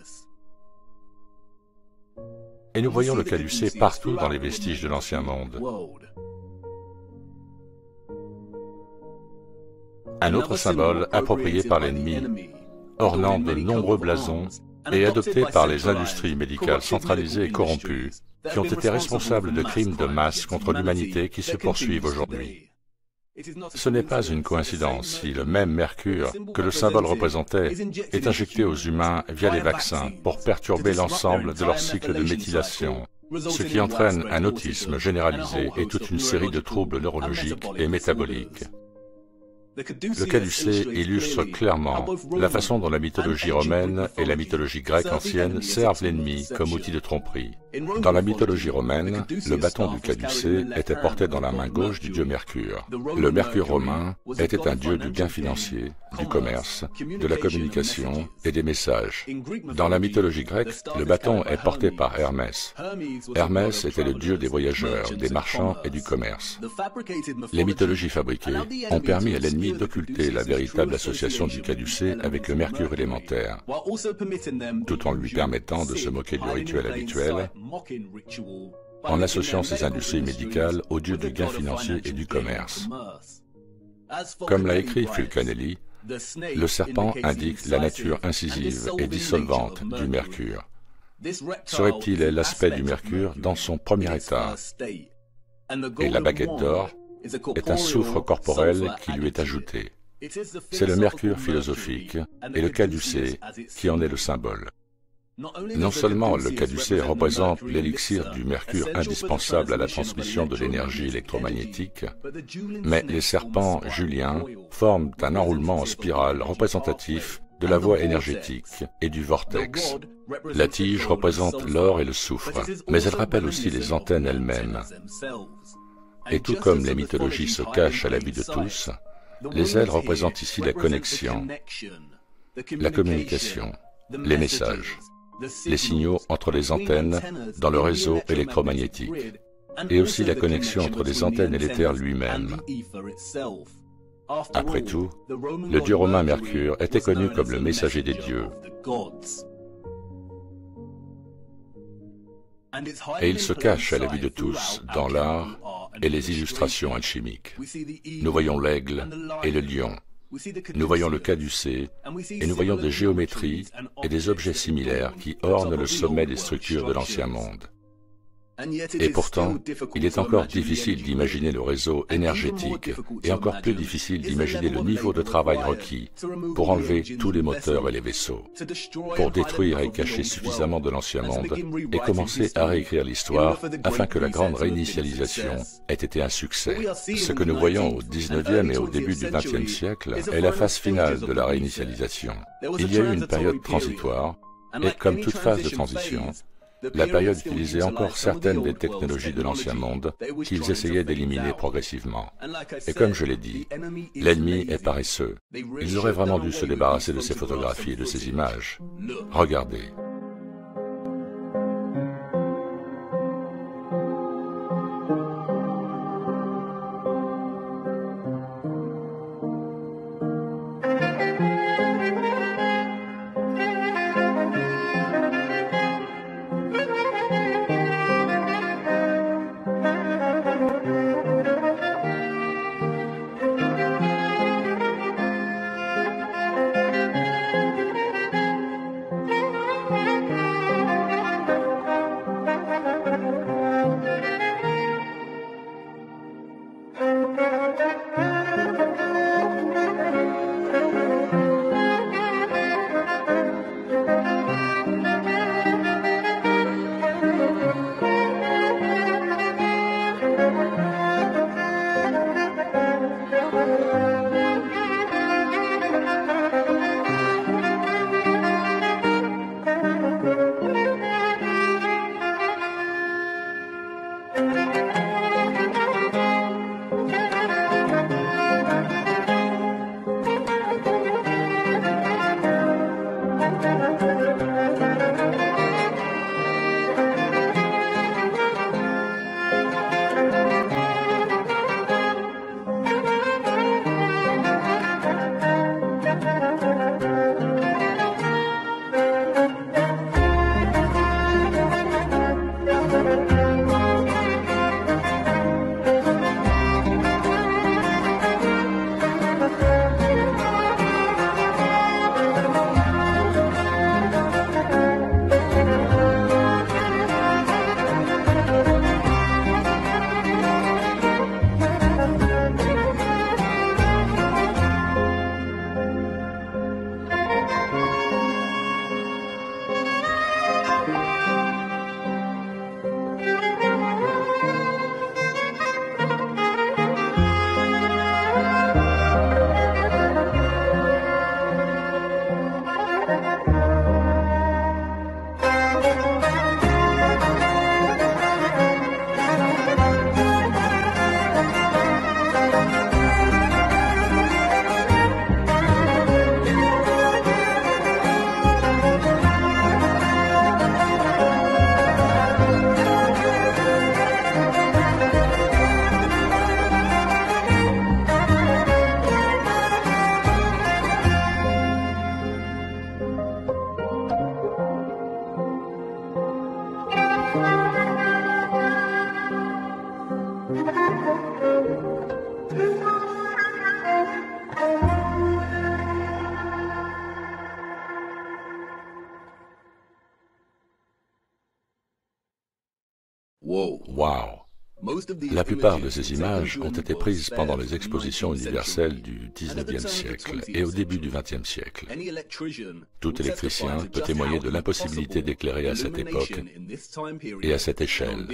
Et nous voyons le caducée partout dans les vestiges de l'Ancien Monde. Un autre symbole approprié par l'ennemi, ornant de nombreux blasons et adopté par les industries médicales centralisées et corrompues, qui ont été responsables de crimes de masse contre l'humanité qui se poursuivent aujourd'hui. Ce n'est pas une coïncidence si le même mercure que le symbole représentait est injecté aux humains via les vaccins pour perturber l'ensemble de leur cycle de méthylation, ce qui entraîne un autisme généralisé et toute une série de troubles neurologiques et métaboliques. Le caducée illustre clairement la façon dont la mythologie romaine et la mythologie grecque ancienne servent l'ennemi comme outil de tromperie. Dans la mythologie romaine, le bâton du caducée était porté dans la main gauche du dieu Mercure. Le Mercure romain était un dieu du gain financier, du commerce, de la communication et des messages. Dans la mythologie grecque, le bâton est porté par Hermès. Hermès était le dieu des voyageurs, des marchands et du commerce. Les mythologies fabriquées ont permis à l'ennemi d'occulter la véritable association du caducée avec le mercure élémentaire, tout en lui permettant de se moquer du rituel habituel, en associant ses industries médicales au dieu du gain financier et du commerce. Comme l'a écrit Fulcanelli, le serpent indique la nature incisive et dissolvante du mercure. Ce reptile est l'aspect du mercure dans son premier état, et la baguette d'or est un soufre corporel qui lui est ajouté. C'est le mercure philosophique et le caducée qui en est le symbole. Non seulement le caducée représente l'élixir du mercure indispensable à la transmission de l'énergie électromagnétique, mais les serpents juliens forment un enroulement en spirale représentatif de la voie énergétique et du vortex. La tige représente l'or et le soufre, mais elle rappelle aussi les antennes elles-mêmes. Et tout comme les mythologies se cachent à la vue de tous, Les ailes représentent ici la connexion, la communication, les messages, les signaux entre les antennes dans le réseau électromagnétique, et aussi la connexion entre les antennes et l'éther lui-même. Après tout, le dieu romain Mercure était connu comme le messager des dieux. Et il se cache à la vue de tous dans l'art et les illustrations alchimiques. Nous voyons l'aigle et le lion. Nous voyons le caducée et nous voyons des géométries et des objets similaires qui ornent le sommet des structures de l'Ancien Monde. Et pourtant, il est encore difficile d'imaginer le réseau énergétique et encore plus difficile d'imaginer le niveau de travail requis pour enlever tous les moteurs et les vaisseaux, pour détruire et cacher suffisamment de l'Ancien Monde et commencer à réécrire l'histoire afin que la grande réinitialisation ait été un succès. Ce que nous voyons au XIXe et au début du XXe siècle est la phase finale de la réinitialisation. Il y a eu une période transitoire et comme toute phase de transition, la période utilisait encore certaines des technologies de l'Ancien Monde qu'ils essayaient d'éliminer progressivement. Et comme je l'ai dit, l'ennemi est paresseux. Ils auraient vraiment dû se débarrasser de ces photographies et de ces images. Regardez. Wow! La plupart de ces images ont été prises pendant les expositions universelles du XIXe siècle et au début du XXe siècle. Tout électricien peut témoigner de l'impossibilité d'éclairer à cette époque et à cette échelle.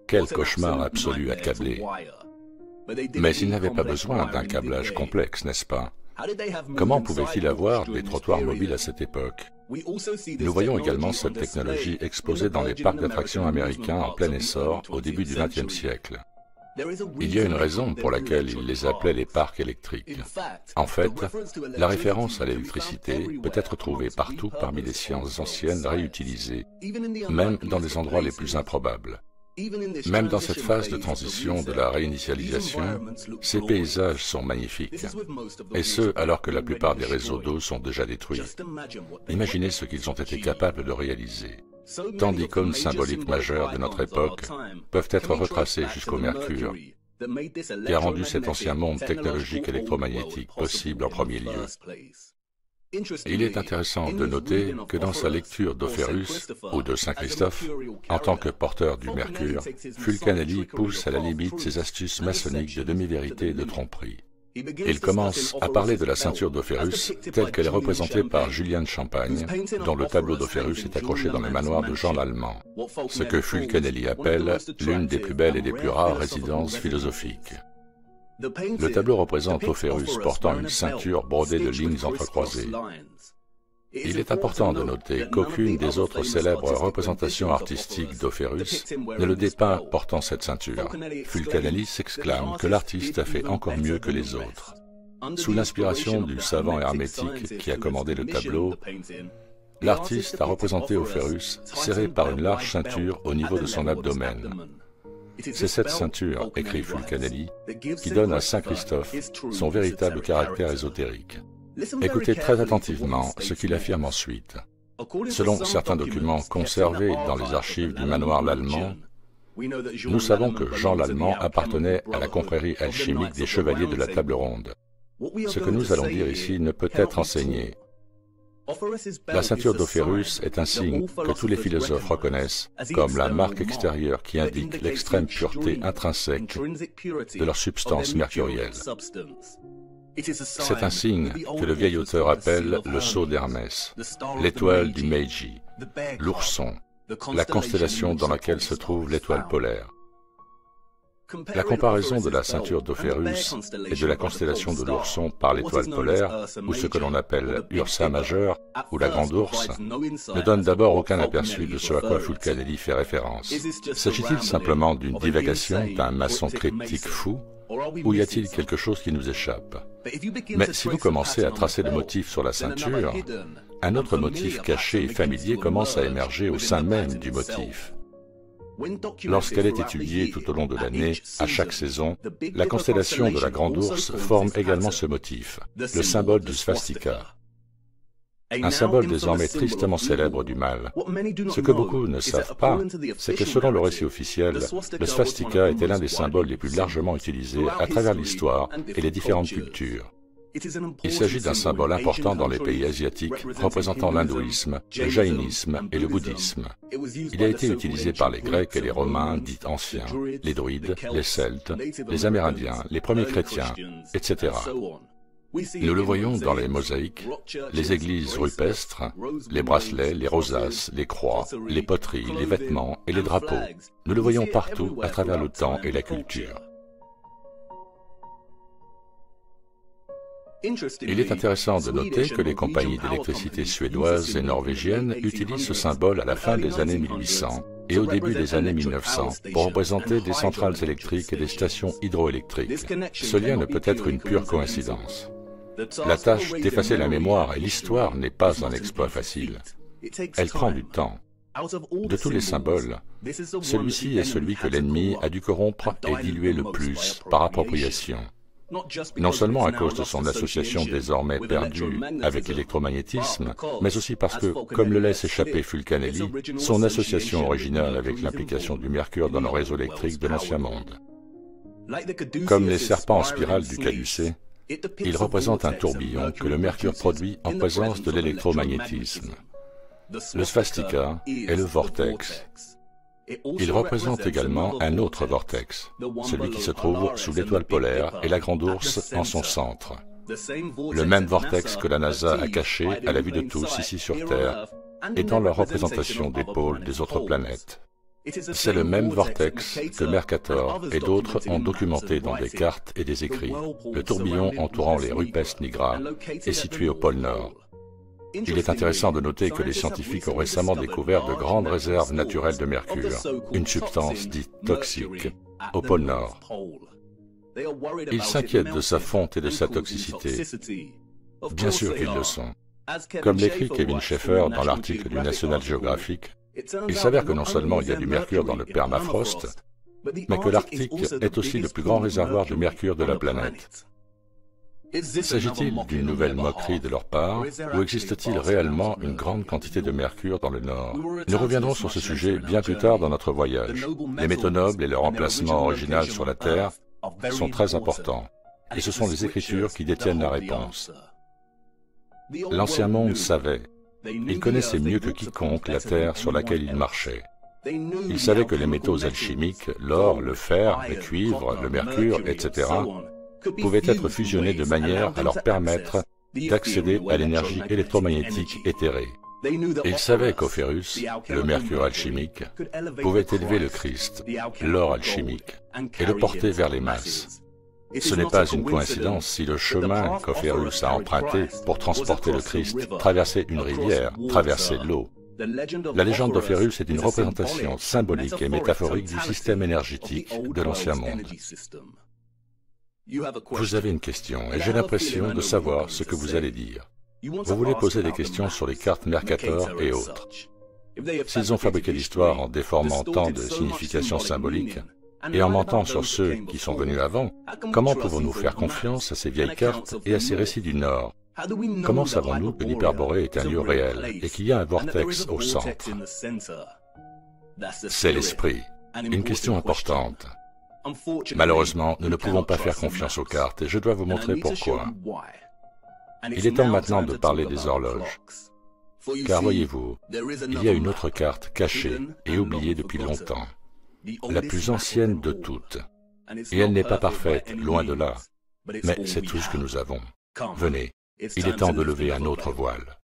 Quel cauchemar absolu à câbler! Mais ils n'avaient pas besoin d'un câblage complexe, n'est-ce pas? Comment pouvaient-ils avoir des trottoirs mobiles à cette époque? Nous voyons également cette technologie exposée dans les parcs d'attractions américains en plein essor au début du XXe siècle. Il y a une raison pour laquelle ils les appelaient les parcs électriques. En fait, la référence à l'électricité peut être trouvée partout parmi les sciences anciennes réutilisées, même dans les endroits les plus improbables. Même dans cette phase de transition de la réinitialisation, ces paysages sont magnifiques, et ce, alors que la plupart des réseaux d'eau sont déjà détruits. Imaginez ce qu'ils ont été capables de réaliser. Tant d'icônes symboliques majeures de notre époque peuvent être retracées jusqu'au Mercure, qui a rendu cet ancien monde technologique électromagnétique possible en premier lieu. Il est intéressant de noter que dans sa lecture d'Opherus ou de Saint Christophe, en tant que porteur du Mercure, Fulcanelli pousse à la limite ses astuces maçonniques de demi-vérité et de tromperie. Il commence à parler de la ceinture d'Opherus telle qu'elle est représentée par Julien de Champagne, dont le tableau d'Opherus est accroché dans le manoir de Jean l'Allemand, ce que Fulcanelli appelle l'une des plus belles et des plus rares résidences philosophiques. Le tableau représente Opherus portant une ceinture brodée de lignes entrecroisées. Il est important de noter qu'aucune des autres célèbres représentations artistiques d'Opherus ne le dépeint portant cette ceinture. Fulcanelli s'exclame que l'artiste a fait encore mieux que les autres. Sous l'inspiration du savant hermétique qui a commandé le tableau, l'artiste a représenté Opherus serré par une large ceinture au niveau de son abdomen. C'est cette ceinture, écrit Fulcanelli, qui donne à Saint Christophe son véritable caractère ésotérique. Écoutez très attentivement ce qu'il affirme ensuite. Selon certains documents conservés dans les archives du manoir l'Allemand, nous savons que Jean l'Allemand appartenait à la confrérie alchimique des Chevaliers de la Table Ronde. Ce que nous allons dire ici ne peut être enseigné. La ceinture d'Opherus est un signe que tous les philosophes reconnaissent comme la marque extérieure qui indique l'extrême pureté intrinsèque de leur substance mercurielle. C'est un signe que le vieil auteur appelle le sceau d'Hermès, l'étoile du Meiji, l'ourson, la constellation dans laquelle se trouve l'étoile polaire. La comparaison de la ceinture d'Opherus et de la constellation de l'ourson par l'étoile polaire, ou ce que l'on appelle Ursa majeure, ou la Grande Ourse, ne donne d'abord aucun aperçu de ce à quoi Fulcanelli fait référence. S'agit-il simplement d'une divagation d'un maçon cryptique fou, ou y a-t-il quelque chose qui nous échappe? Mais si vous commencez à tracer le motif sur la ceinture, un autre motif caché et familier commence à émerger au sein même du motif. Lorsqu'elle est étudiée tout au long de l'année, à chaque saison, la constellation de la Grande Ourse forme également ce motif, le symbole du swastika. Un symbole désormais tristement célèbre du mal. Ce que beaucoup ne savent pas, c'est que selon le récit officiel, le swastika était l'un des symboles les plus largement utilisés à travers l'histoire et les différentes cultures. Il s'agit d'un symbole important dans les pays asiatiques, représentant l'hindouisme, le jaïnisme et le bouddhisme. Il a été utilisé par les Grecs et les Romains dits anciens, les druides, les Celtes, les Amérindiens, les premiers chrétiens, etc. Nous le voyons dans les mosaïques, les églises rupestres, les bracelets, les rosaces, les croix, les poteries, les vêtements et les drapeaux. Nous le voyons partout à travers le temps et la culture. Il est intéressant de noter que les compagnies d'électricité suédoises et norvégiennes utilisent ce symbole à la fin des années 1800 et au début des années 1900 pour représenter des centrales électriques et des stations hydroélectriques. Ce lien ne peut être une pure coïncidence. La tâche d'effacer la mémoire et l'histoire n'est pas un exploit facile. Elle prend du temps. De tous les symboles, celui-ci est celui que l'ennemi a dû corrompre et diluer le plus par appropriation. Non seulement à cause de son association désormais perdue avec l'électromagnétisme, mais aussi parce que, comme le laisse échapper Fulcanelli, son association originale avec l'implication du mercure dans le réseau électrique de l'Ancien Monde. Comme les serpents en spirale du caducée, il représente un tourbillon que le mercure produit en présence de l'électromagnétisme. Le swastika est le vortex. Il représente également un autre vortex, celui qui se trouve sous l'étoile polaire et la Grande Ourse en son centre. Le même vortex que la NASA a caché à la vue de tous ici sur Terre et dans la représentation des pôles des autres planètes. C'est le même vortex que Mercator et d'autres ont documenté dans des cartes et des écrits. Le tourbillon entourant les Rupes Nigra est situé au pôle Nord. Il est intéressant de noter que les scientifiques ont récemment découvert de grandes réserves naturelles de mercure, une substance dite toxique, au pôle Nord. Ils s'inquiètent de sa fonte et de sa toxicité. Bien sûr qu'ils le sont. Comme l'écrit Kevin Schaefer dans l'article du National Geographic, il s'avère que non seulement il y a du mercure dans le permafrost, mais que l'Arctique est aussi le plus grand réservoir de mercure de la planète. S'agit-il d'une nouvelle moquerie de leur part, ou existe-t-il réellement une grande quantité de mercure dans le Nord? Nous reviendrons sur ce sujet bien plus tard dans notre voyage. Les métaux nobles et leur emplacement original sur la Terre sont très importants, et ce sont les Écritures qui détiennent la réponse. L'Ancien Monde savait. Il connaissait mieux que quiconque la Terre sur laquelle il marchait. Il savait que les métaux alchimiques, l'or, le fer, le cuivre, le mercure, etc., pouvaient être fusionnés de manière à leur permettre d'accéder à l'énergie électromagnétique éthérée. Et il savait qu'Ophéruus, le mercure alchimique, pouvait élever le Christ, l'or alchimique, et le porter vers les masses. Ce n'est pas une coïncidence si le chemin qu'Ophéruus a emprunté pour transporter le Christ traversait une rivière, traversait l'eau. La légende d'Ophéruus est une représentation symbolique et métaphorique du système énergétique de l'Ancien Monde. Vous avez une question, et j'ai l'impression de savoir ce que vous allez dire. Vous voulez poser des questions sur les cartes Mercator et autres. S'ils ont fabriqué l'histoire en déformant tant de significations symboliques, et en mentant sur ceux qui sont venus avant, comment pouvons-nous faire confiance à ces vieilles cartes et à ces récits du Nord? Comment savons-nous que l'Hyperborée est un lieu réel et qu'il y a un vortex au centre? C'est l'esprit. Une question importante. Malheureusement, nous ne pouvons pas faire confiance aux cartes et je dois vous montrer pourquoi. Il est temps maintenant de parler des horloges. Car voyez-vous, il y a une autre carte cachée et oubliée depuis longtemps, la plus ancienne de toutes. Et elle n'est pas parfaite, loin de là, mais c'est tout ce que nous avons. Venez, il est temps de lever un autre voile.